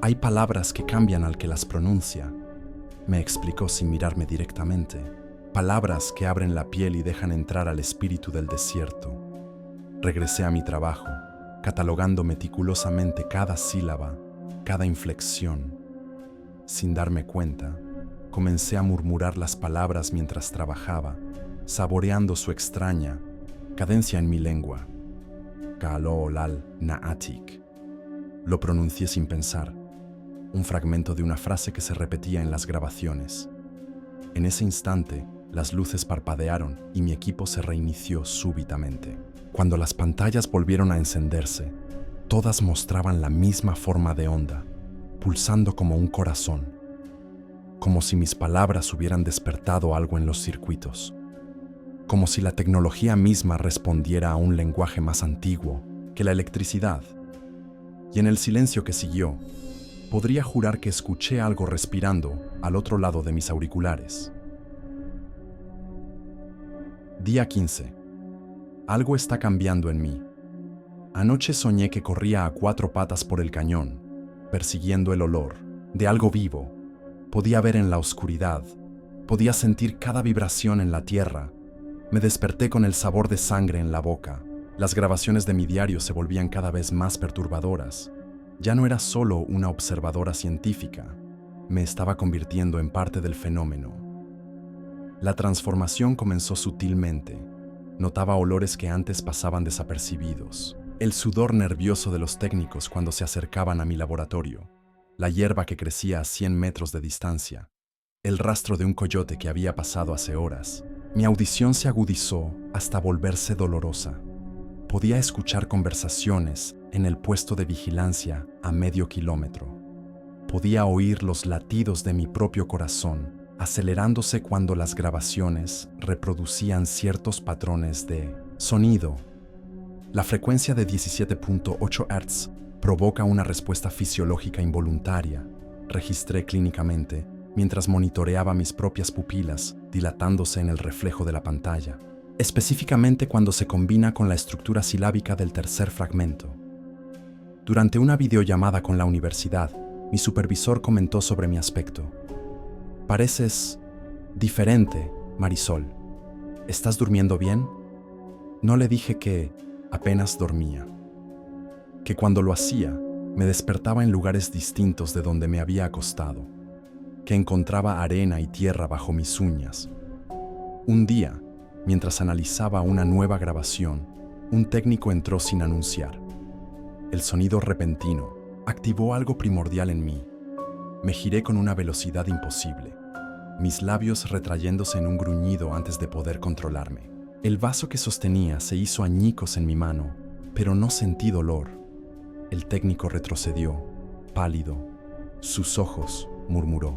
Hay palabras que cambian al que las pronuncia, me explicó sin mirarme directamente. palabras que abren la piel y dejan entrar al espíritu del desierto. Regresé a mi trabajo, catalogando meticulosamente cada sílaba, cada inflexión. Sin darme cuenta, comencé a murmurar las palabras mientras trabajaba, saboreando su extraña cadencia en mi lengua. Ka'alo'olal na'atik. Lo pronuncié sin pensar, un fragmento de una frase que se repetía en las grabaciones. En ese instante, las luces parpadearon y mi equipo se reinició súbitamente. Cuando las pantallas volvieron a encenderse, todas mostraban la misma forma de onda, pulsando como un corazón, como si mis palabras hubieran despertado algo en los circuitos, como si la tecnología misma respondiera a un lenguaje más antiguo que la electricidad. Y en el silencio que siguió, podría jurar que escuché algo respirando al otro lado de mis auriculares. Día 15. Algo está cambiando en mí. Anoche soñé que corría a 4 patas por el cañón, persiguiendo el olor de algo vivo. Podía ver en la oscuridad, podía sentir cada vibración en la tierra. Me desperté con el sabor de sangre en la boca. Las grabaciones de mi diario se volvían cada vez más perturbadoras. Ya no era solo una observadora científica, me estaba convirtiendo en parte del fenómeno. La transformación comenzó sutilmente. Notaba olores que antes pasaban desapercibidos. El sudor nervioso de los técnicos cuando se acercaban a mi laboratorio. La hierba que crecía a 100 metros de distancia. El rastro de un coyote que había pasado hace horas. Mi audición se agudizó hasta volverse dolorosa. Podía escuchar conversaciones en el puesto de vigilancia a medio kilómetro. Podía oír los latidos de mi propio corazón, acelerándose cuando las grabaciones reproducían ciertos patrones de sonido. La frecuencia de 17.8 Hz provoca una respuesta fisiológica involuntaria, registré clínicamente mientras monitoreaba mis propias pupilas dilatándose en el reflejo de la pantalla, específicamente cuando se combina con la estructura silábica del tercer fragmento. Durante una videollamada con la universidad, mi supervisor comentó sobre mi aspecto. «Pareces diferente, Marisol. ¿Estás durmiendo bien?» No le dije que apenas dormía, que cuando lo hacía me despertaba en lugares distintos de donde me había acostado, que encontraba arena y tierra bajo mis uñas. Un día, mientras analizaba una nueva grabación, un técnico entró sin anunciar. El sonido repentino activó algo primordial en mí. Me giré con una velocidad imposible, mis labios retrayéndose en un gruñido antes de poder controlarme. El vaso que sostenía se hizo añicos en mi mano, pero no sentí dolor. El técnico retrocedió, pálido. «Sus ojos», murmuró.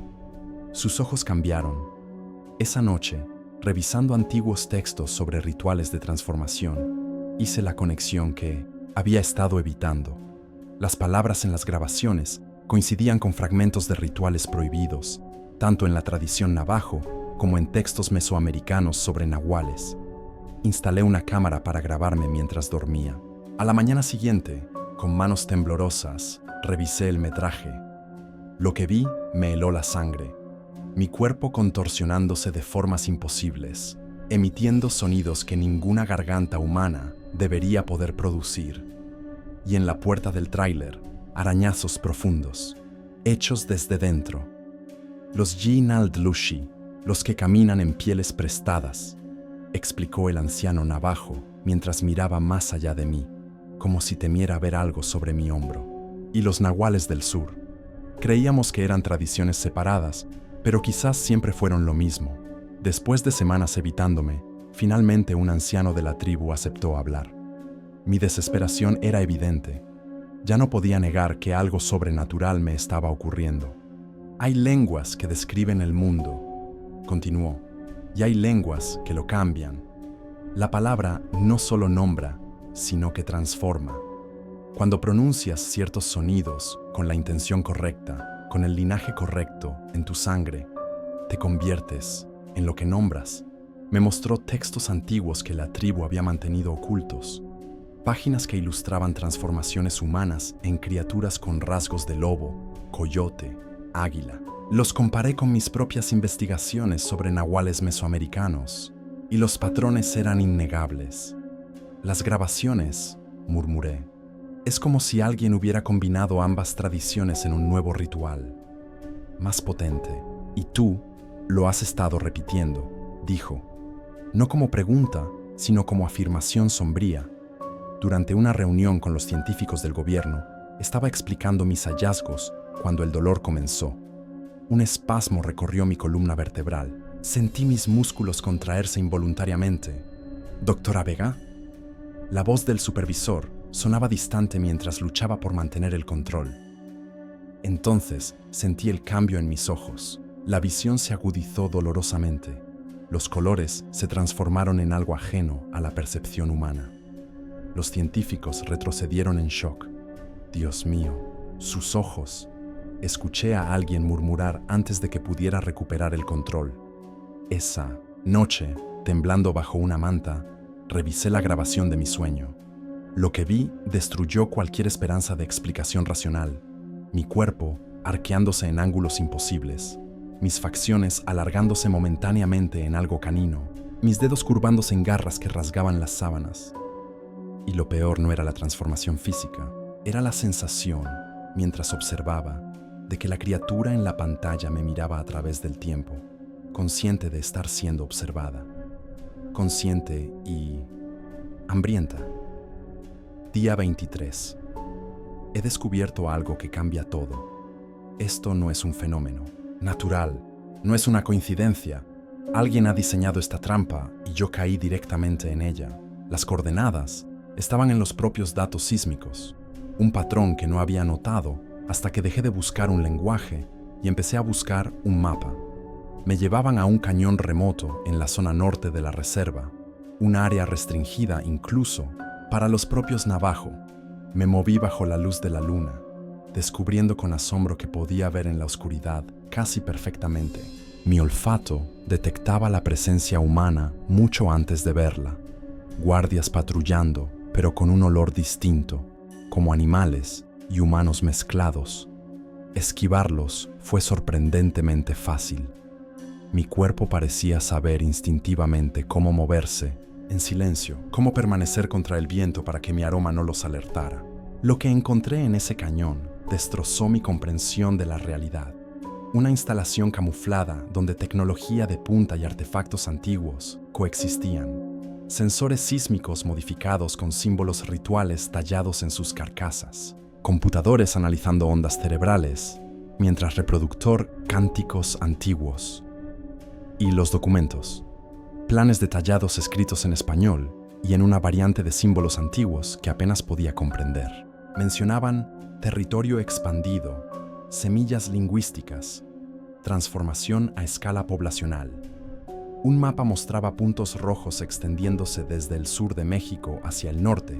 Sus ojos cambiaron. Esa noche, revisando antiguos textos sobre rituales de transformación, hice la conexión que había estado evitando. Las palabras en las grabaciones coincidían con fragmentos de rituales prohibidos, tanto en la tradición navajo como en textos mesoamericanos sobre nahuales. Instalé una cámara para grabarme mientras dormía. A la mañana siguiente, con manos temblorosas, revisé el metraje. Lo que vi me heló la sangre. Mi cuerpo contorsionándose de formas imposibles, emitiendo sonidos que ninguna garganta humana debería poder producir. Y en la puerta del tráiler, arañazos profundos, hechos desde dentro. Los Jinaldlushi, los que caminan en pieles prestadas, explicó el anciano navajo mientras miraba más allá de mí, como si temiera ver algo sobre mi hombro. Y los nahuales del sur. Creíamos que eran tradiciones separadas, pero quizás siempre fueron lo mismo. Después de semanas evitándome, finalmente un anciano de la tribu aceptó hablar. Mi desesperación era evidente. Ya no podía negar que algo sobrenatural me estaba ocurriendo. Hay lenguas que describen el mundo, continuó, y hay lenguas que lo cambian. La palabra no solo nombra, sino que transforma. Cuando pronuncias ciertos sonidos con la intención correcta, con el linaje correcto en tu sangre, te conviertes en lo que nombras. Me mostró textos antiguos que la tribu había mantenido ocultos, páginas que ilustraban transformaciones humanas en criaturas con rasgos de lobo, coyote, águila. Los comparé con mis propias investigaciones sobre nahuales mesoamericanos, y los patrones eran innegables. Las grabaciones, murmuré. Es como si alguien hubiera combinado ambas tradiciones en un nuevo ritual, más potente. Y tú lo has estado repitiendo, dijo, no como pregunta, sino como afirmación sombría. Durante una reunión con los científicos del gobierno, estaba explicando mis hallazgos cuando el dolor comenzó. Un espasmo recorrió mi columna vertebral. Sentí mis músculos contraerse involuntariamente. ¿Doctora Vega? La voz del supervisor sonaba distante mientras luchaba por mantener el control. Entonces sentí el cambio en mis ojos. La visión se agudizó dolorosamente. Los colores se transformaron en algo ajeno a la percepción humana. Los científicos retrocedieron en shock. Dios mío, sus ojos. Escuché a alguien murmurar antes de que pudiera recuperar el control. Esa noche, temblando bajo una manta, revisé la grabación de mi sueño. Lo que vi destruyó cualquier esperanza de explicación racional. Mi cuerpo arqueándose en ángulos imposibles, mis facciones alargándose momentáneamente en algo canino, mis dedos curvándose en garras que rasgaban las sábanas. Y lo peor no era la transformación física, era la sensación, mientras observaba, de que la criatura en la pantalla me miraba a través del tiempo, consciente de estar siendo observada, consciente y hambrienta. Día 23. He descubierto algo que cambia todo. Esto no es un fenómeno natural, no es una coincidencia. Alguien ha diseñado esta trampa y yo caí directamente en ella. Las coordenadas estaban en los propios datos sísmicos, un patrón que no había notado hasta que dejé de buscar un lenguaje y empecé a buscar un mapa. Me llevaban a un cañón remoto en la zona norte de la reserva, un área restringida incluso para los propios navajo. Me moví bajo la luz de la luna, descubriendo con asombro que podía ver en la oscuridad casi perfectamente. Mi olfato detectaba la presencia humana mucho antes de verla. Guardias patrullando, pero con un olor distinto, como animales y humanos mezclados. Esquivarlos fue sorprendentemente fácil. Mi cuerpo parecía saber instintivamente cómo moverse en silencio, cómo permanecer contra el viento para que mi aroma no los alertara. Lo que encontré en ese cañón destrozó mi comprensión de la realidad. Una instalación camuflada donde tecnología de punta y artefactos antiguos coexistían. Sensores sísmicos modificados con símbolos rituales tallados en sus carcasas. Computadores analizando ondas cerebrales, mientras reproductor cánticos antiguos. Y los documentos. Planes detallados escritos en español y en una variante de símbolos antiguos que apenas podía comprender. Mencionaban territorio expandido, semillas lingüísticas, transformación a escala poblacional. Un mapa mostraba puntos rojos extendiéndose desde el sur de México hacia el norte,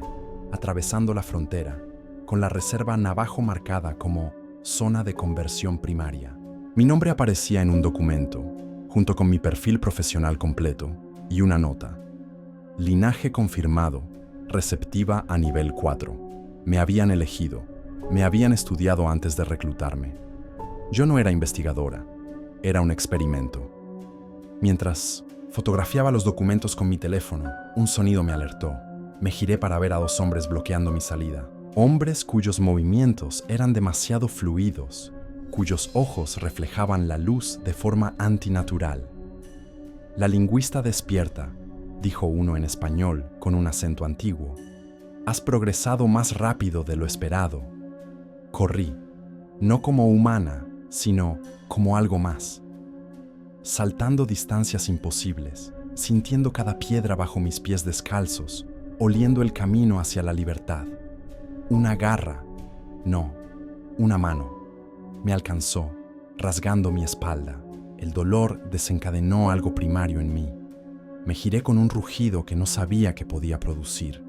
atravesando la frontera, con la reserva Navajo marcada como zona de conversión primaria. Mi nombre aparecía en un documento, junto con mi perfil profesional completo y una nota. Linaje confirmado, receptiva a nivel 4. Me habían elegido, me habían estudiado antes de reclutarme. Yo no era investigadora, era un experimento. Mientras fotografiaba los documentos con mi teléfono, un sonido me alertó. Me giré para ver a dos hombres bloqueando mi salida. Hombres cuyos movimientos eran demasiado fluidos, cuyos ojos reflejaban la luz de forma antinatural. La lingüista despierta, dijo uno en español con un acento antiguo. Has progresado más rápido de lo esperado. Corrí, no como humana, sino como algo más. Saltando distancias imposibles, sintiendo cada piedra bajo mis pies descalzos, oliendo el camino hacia la libertad. Una garra, no, una mano. Me alcanzó, rasgando mi espalda. El dolor desencadenó algo primario en mí. Me giré con un rugido que no sabía que podía producir.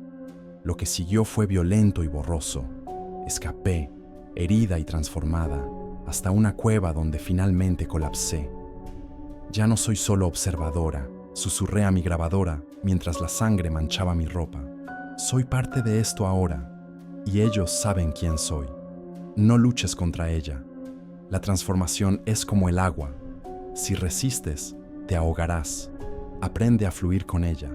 Lo que siguió fue violento y borroso. Escapé, herida y transformada, hasta una cueva donde finalmente colapsé. Ya no soy solo observadora, susurré a mi grabadora mientras la sangre manchaba mi ropa. Soy parte de esto ahora, y ellos saben quién soy. No luches contra ella. La transformación es como el agua. Si resistes, te ahogarás. Aprende a fluir con ella.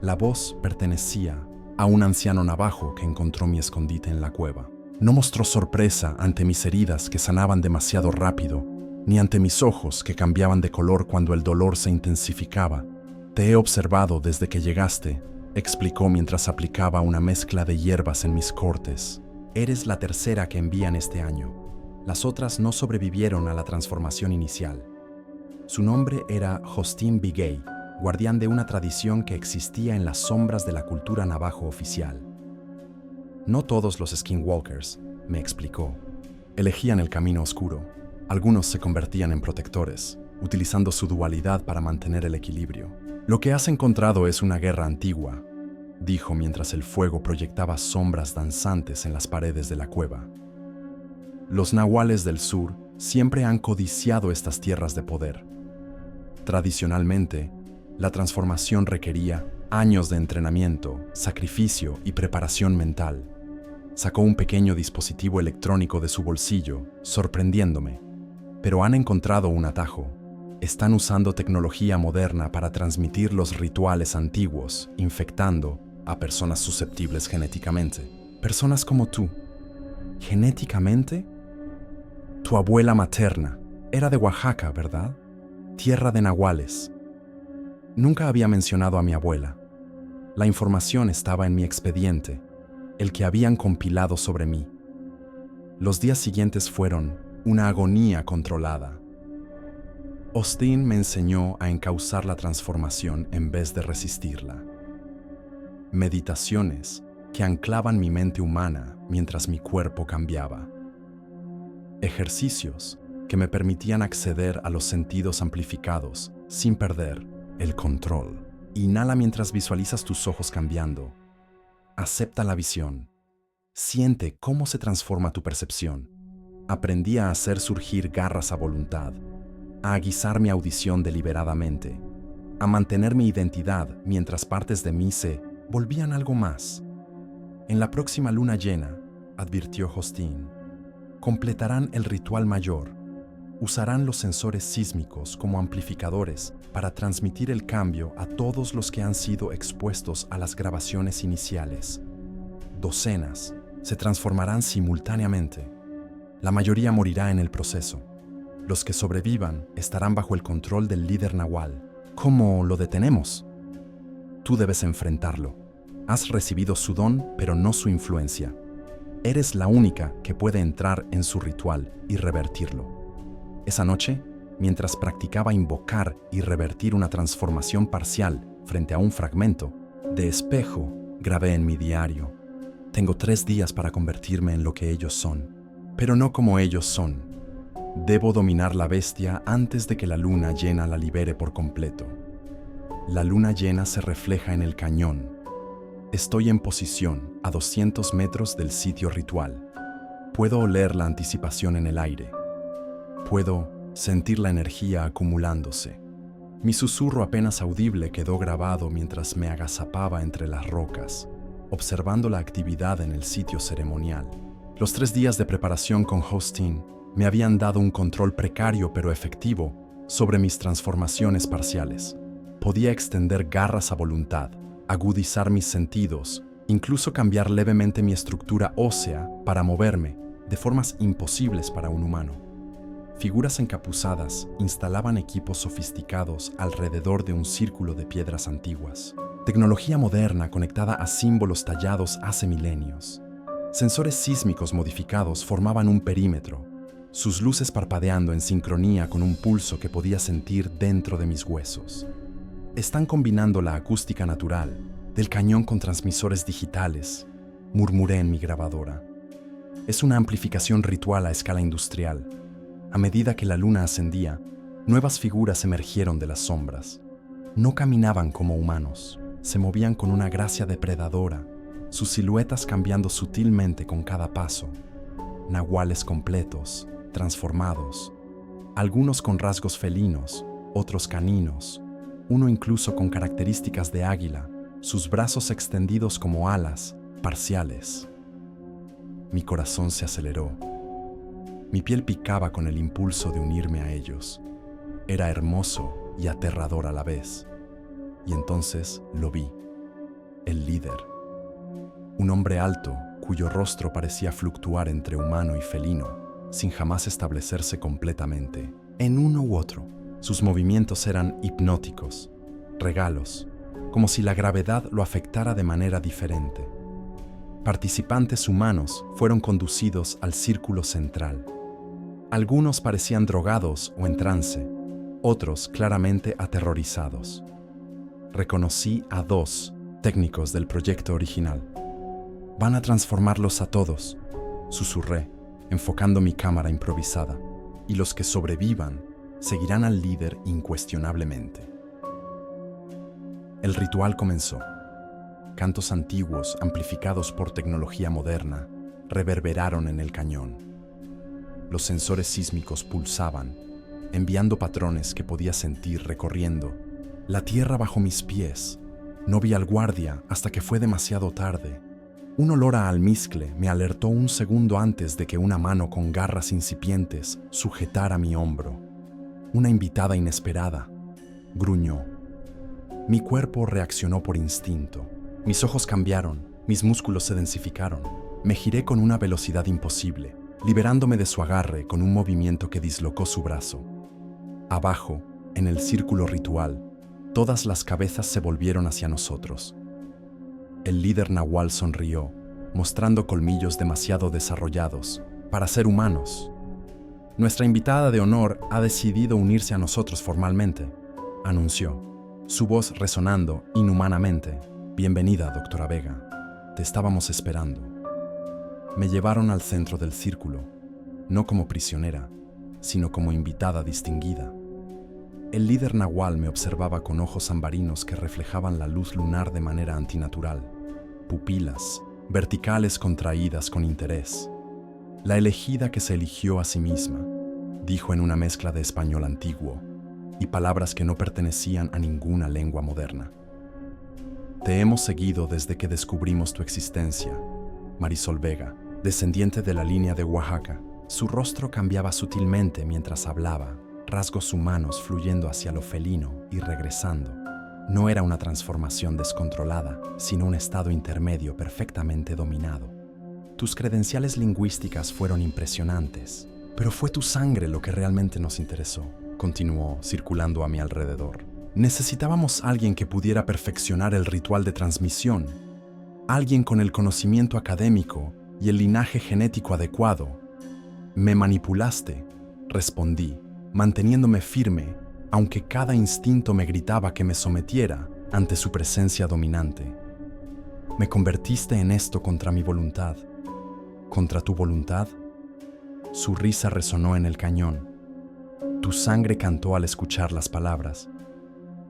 La voz pertenecía a un anciano navajo que encontró mi escondite en la cueva. No mostró sorpresa ante mis heridas que sanaban demasiado rápido, ni ante mis ojos que cambiaban de color cuando el dolor se intensificaba. Te he observado desde que llegaste, explicó mientras aplicaba una mezcla de hierbas en mis cortes. Eres la tercera que envían este año. Las otras no sobrevivieron a la transformación inicial. Su nombre era Hosteen Bigay, guardián de una tradición que existía en las sombras de la cultura navajo oficial. No todos los skinwalkers, me explicó, elegían el camino oscuro. Algunos se convertían en protectores, utilizando su dualidad para mantener el equilibrio. Lo que has encontrado es una guerra antigua, dijo mientras el fuego proyectaba sombras danzantes en las paredes de la cueva. Los nahuales del sur siempre han codiciado estas tierras de poder. Tradicionalmente, la transformación requería años de entrenamiento, sacrificio y preparación mental. Sacó un pequeño dispositivo electrónico de su bolsillo, sorprendiéndome. Pero han encontrado un atajo. Están usando tecnología moderna para transmitir los rituales antiguos, infectando a personas susceptibles genéticamente. Personas como tú. ¿Genéticamente? Tu abuela materna era de Oaxaca, ¿verdad? Tierra de nahuales. Nunca había mencionado a mi abuela. La información estaba en mi expediente, el que habían compilado sobre mí. Los días siguientes fueron una agonía controlada. Hosteen me enseñó a encauzar la transformación en vez de resistirla. Meditaciones que anclaban mi mente humana mientras mi cuerpo cambiaba. Ejercicios que me permitían acceder a los sentidos amplificados sin perder el control. Inhala mientras visualizas tus ojos cambiando. Acepta la visión. Siente cómo se transforma tu percepción. Aprendí a hacer surgir garras a voluntad, a aguizar mi audición deliberadamente, a mantener mi identidad mientras partes de mí se volvían algo más. En la próxima luna llena, advirtió Hosteen, completarán el ritual mayor. Usarán los sensores sísmicos como amplificadores para transmitir el cambio a todos los que han sido expuestos a las grabaciones iniciales. Docenas se transformarán simultáneamente. La mayoría morirá en el proceso. Los que sobrevivan estarán bajo el control del líder nahual. ¿Cómo lo detenemos? Tú debes enfrentarlo. Has recibido su don, pero no su influencia. Eres la única que puede entrar en su ritual y revertirlo. Esa noche, mientras practicaba invocar y revertir una transformación parcial frente a un fragmento de espejo, grabé en mi diario: tengo 3 días para convertirme en lo que ellos son, pero no como ellos son. Debo dominar la bestia antes de que la luna llena la libere por completo. La luna llena se refleja en el cañón. Estoy en posición a 200 metros del sitio ritual. Puedo oler la anticipación en el aire. Puedo sentir la energía acumulándose. Mi susurro apenas audible quedó grabado mientras me agazapaba entre las rocas, observando la actividad en el sitio ceremonial. Los 3 días de preparación con Hosteen me habían dado un control precario pero efectivo sobre mis transformaciones parciales. Podía extender garras a voluntad, agudizar mis sentidos, incluso cambiar levemente mi estructura ósea para moverme de formas imposibles para un humano. Figuras encapuzadas instalaban equipos sofisticados alrededor de un círculo de piedras antiguas. Tecnología moderna conectada a símbolos tallados hace milenios. Sensores sísmicos modificados formaban un perímetro, sus luces parpadeando en sincronía con un pulso que podía sentir dentro de mis huesos. Están combinando la acústica natural del cañón con transmisores digitales, murmuré en mi grabadora. Es una amplificación ritual a escala industrial. A medida que la luna ascendía, nuevas figuras emergieron de las sombras. No caminaban como humanos, se movían con una gracia depredadora, sus siluetas cambiando sutilmente con cada paso. Nahuales completos, transformados, algunos con rasgos felinos, otros caninos, uno incluso con características de águila, sus brazos extendidos como alas, parciales. Mi corazón se aceleró. Mi piel picaba con el impulso de unirme a ellos. Era hermoso y aterrador a la vez. Y entonces lo vi. El líder. Un hombre alto, cuyo rostro parecía fluctuar entre humano y felino, sin jamás establecerse completamente en uno u otro. Sus movimientos eran hipnóticos, regalos, como si la gravedad lo afectara de manera diferente. Participantes humanos fueron conducidos al círculo central. Algunos parecían drogados o en trance, otros claramente aterrorizados. Reconocí a 2 técnicos del proyecto original. «Van a transformarlos a todos», susurré, enfocando mi cámara improvisada, «y los que sobrevivan seguirán al líder incuestionablemente». El ritual comenzó. Cantos antiguos, amplificados por tecnología moderna, reverberaron en el cañón. Los sensores sísmicos pulsaban, enviando patrones que podía sentir recorriendo la tierra bajo mis pies. No vi al guardia hasta que fue demasiado tarde. Un olor a almizcle me alertó un segundo antes de que una mano con garras incipientes sujetara mi hombro. Una invitada inesperada, gruñó. Mi cuerpo reaccionó por instinto. Mis ojos cambiaron, mis músculos se densificaron. Me giré con una velocidad imposible, liberándome de su agarre con un movimiento que dislocó su brazo. Abajo, en el círculo ritual, todas las cabezas se volvieron hacia nosotros. El líder nahual sonrió, mostrando colmillos demasiado desarrollados para ser humanos. «Nuestra invitada de honor ha decidido unirse a nosotros formalmente», anunció, su voz resonando inhumanamente. «Bienvenida, doctora Vega. Te estábamos esperando». Me llevaron al centro del círculo, no como prisionera, sino como invitada distinguida. El líder nahual me observaba con ojos ambarinos que reflejaban la luz lunar de manera antinatural, pupilas verticales contraídas con interés. «La elegida que se eligió a sí misma», dijo en una mezcla de español antiguo y palabras que no pertenecían a ninguna lengua moderna. «Te hemos seguido desde que descubrimos tu existencia, Marisol Vega, descendiente de la línea de Oaxaca». Su rostro cambiaba sutilmente mientras hablaba, rasgos humanos fluyendo hacia lo felino y regresando. No era una transformación descontrolada, sino un estado intermedio perfectamente dominado. Tus credenciales lingüísticas fueron impresionantes, pero fue tu sangre lo que realmente nos interesó, continuó, circulando a mi alrededor. Necesitábamos alguien que pudiera perfeccionar el ritual de transmisión, alguien con el conocimiento académico y el linaje genético adecuado. «Me manipulaste», respondí, manteniéndome firme, aunque cada instinto me gritaba que me sometiera ante su presencia dominante. «Me convertiste en esto contra mi voluntad». «¿Contra tu voluntad?» Su risa resonó en el cañón. Tu sangre cantó al escuchar las palabras.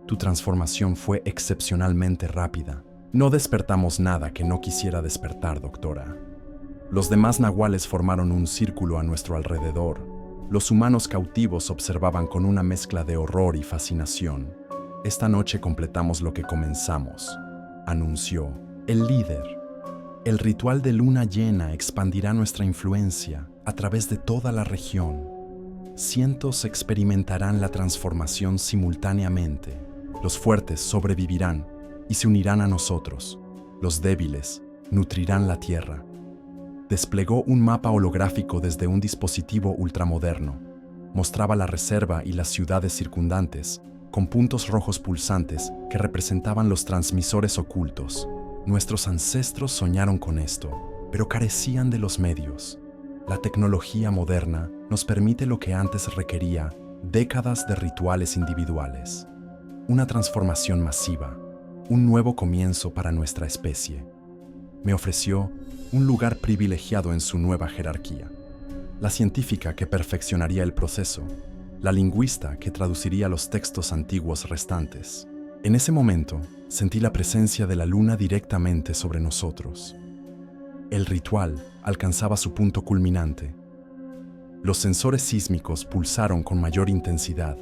Tu transformación fue excepcionalmente rápida. No despertamos nada que no quisiera despertar, doctora. Los demás nahuales formaron un círculo a nuestro alrededor. Los humanos cautivos observaban con una mezcla de horror y fascinación. «Esta noche completamos lo que comenzamos», anunció el líder. «El ritual de luna llena expandirá nuestra influencia a través de toda la región. Cientos experimentarán la transformación simultáneamente. Los fuertes sobrevivirán y se unirán a nosotros. Los débiles nutrirán la tierra». Desplegó un mapa holográfico desde un dispositivo ultramoderno. Mostraba la reserva y las ciudades circundantes, con puntos rojos pulsantes que representaban los transmisores ocultos. Nuestros ancestros soñaron con esto, pero carecían de los medios. La tecnología moderna nos permite lo que antes requería décadas de rituales individuales. Una transformación masiva, un nuevo comienzo para nuestra especie. Me ofreció un lugar privilegiado en su nueva jerarquía. La científica que perfeccionaría el proceso, la lingüista que traduciría los textos antiguos restantes. En ese momento, sentí la presencia de la luna directamente sobre nosotros. El ritual alcanzaba su punto culminante. Los sensores sísmicos pulsaron con mayor intensidad,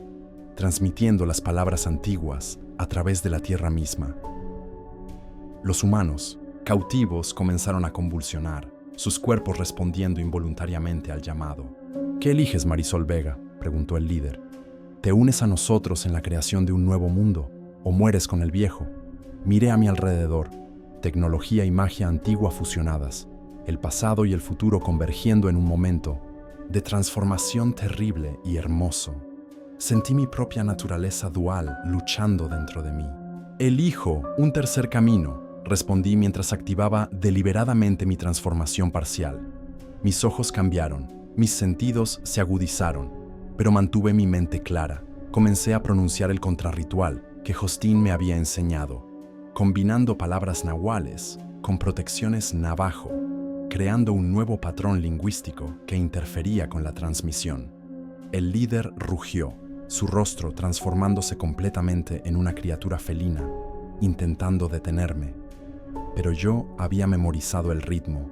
transmitiendo las palabras antiguas a través de la tierra misma. Los humanos, cautivos, comenzaron a convulsionar, sus cuerpos respondiendo involuntariamente al llamado. ¿Qué eliges, Marisol Vega?, preguntó el líder. ¿Te unes a nosotros en la creación de un nuevo mundo o mueres con el viejo? Miré a mi alrededor, tecnología y magia antigua fusionadas, el pasado y el futuro convergiendo en un momento de transformación terrible y hermoso. Sentí mi propia naturaleza dual luchando dentro de mí. Elijo un tercer camino, respondí mientras activaba deliberadamente mi transformación parcial. Mis ojos cambiaron, mis sentidos se agudizaron, pero mantuve mi mente clara. Comencé a pronunciar el contrarritual que Justin me había enseñado, combinando palabras nahuales con protecciones navajo, creando un nuevo patrón lingüístico que interfería con la transmisión. El líder rugió, su rostro transformándose completamente en una criatura felina, intentando detenerme. Pero yo había memorizado el ritmo,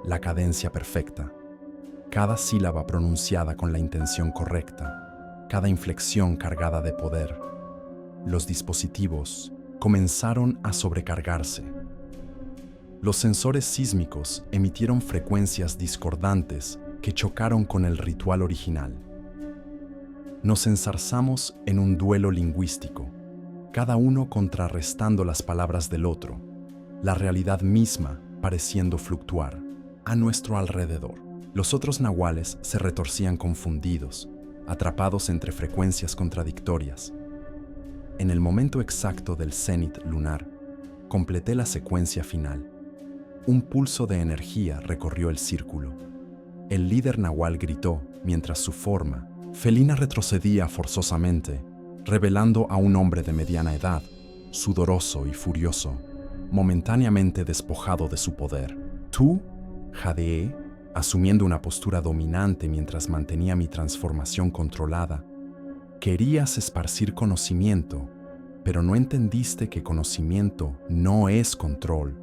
la cadencia perfecta, cada sílaba pronunciada con la intención correcta, cada inflexión cargada de poder. Los dispositivos comenzaron a sobrecargarse. Los sensores sísmicos emitieron frecuencias discordantes que chocaron con el ritual original. Nos enzarzamos en un duelo lingüístico, cada uno contrarrestando las palabras del otro, la realidad misma pareciendo fluctuar a nuestro alrededor. Los otros nahuales se retorcían confundidos, atrapados entre frecuencias contradictorias. En el momento exacto del cénit lunar, completé la secuencia final. Un pulso de energía recorrió el círculo. El líder nahual gritó mientras su forma felina retrocedía forzosamente, revelando a un hombre de mediana edad, sudoroso y furioso, momentáneamente despojado de su poder. ¿Tú? Jadeé, asumiendo una postura dominante mientras mantenía mi transformación controlada. Querías esparcir conocimiento, pero no entendiste que conocimiento no es control.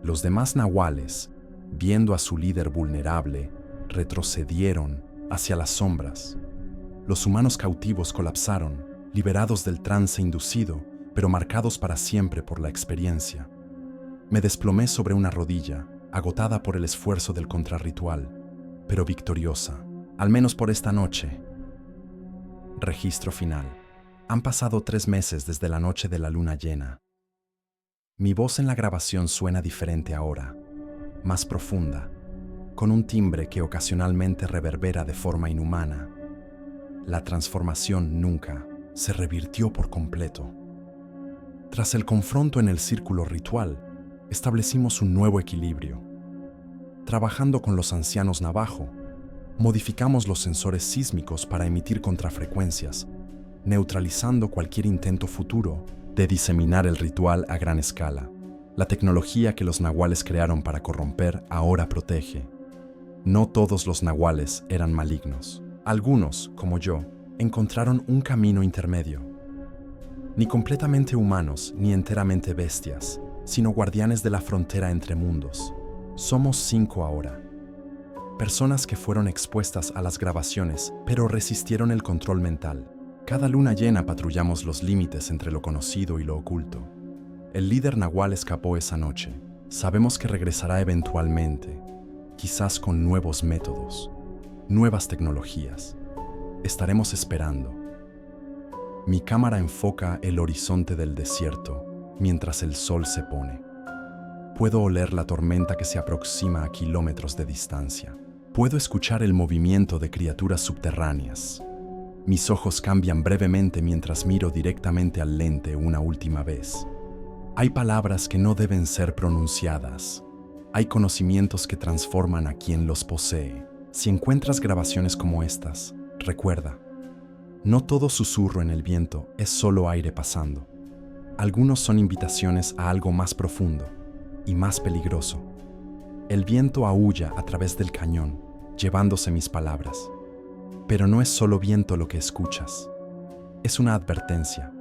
Los demás nahuales, viendo a su líder vulnerable, retrocedieron hacia las sombras. Los humanos cautivos colapsaron, liberados del trance inducido, pero marcados para siempre por la experiencia. Me desplomé sobre una rodilla, agotada por el esfuerzo del contrarritual, pero victoriosa, al menos por esta noche. Registro final. Han pasado 3 meses desde la noche de la luna llena. Mi voz en la grabación suena diferente ahora, más profunda, con un timbre que ocasionalmente reverbera de forma inhumana. La transformación nunca se revirtió por completo. Tras el confronto en el círculo ritual, establecimos un nuevo equilibrio. Trabajando con los ancianos navajo, modificamos los sensores sísmicos para emitir contrafrecuencias, neutralizando cualquier intento futuro de diseminar el ritual a gran escala. La tecnología que los nahuales crearon para corromper ahora protege. No todos los nahuales eran malignos. Algunos, como yo, encontraron un camino intermedio. Ni completamente humanos ni enteramente bestias, sino guardianes de la frontera entre mundos. Somos 5 ahora. Personas que fueron expuestas a las grabaciones, pero resistieron el control mental. Cada luna llena patrullamos los límites entre lo conocido y lo oculto. El líder nahual escapó esa noche. Sabemos que regresará eventualmente, quizás con nuevos métodos, nuevas tecnologías. Estaremos esperando. Mi cámara enfoca el horizonte del desierto mientras el sol se pone. Puedo oler la tormenta que se aproxima a kilómetros de distancia. Puedo escuchar el movimiento de criaturas subterráneas. Mis ojos cambian brevemente mientras miro directamente al lente una última vez. Hay palabras que no deben ser pronunciadas. Hay conocimientos que transforman a quien los posee. Si encuentras grabaciones como estas, recuerda, no todo susurro en el viento es solo aire pasando. Algunos son invitaciones a algo más profundo y más peligroso. El viento aúlla a través del cañón, llevándose mis palabras. Pero no es solo viento lo que escuchas. Es una advertencia.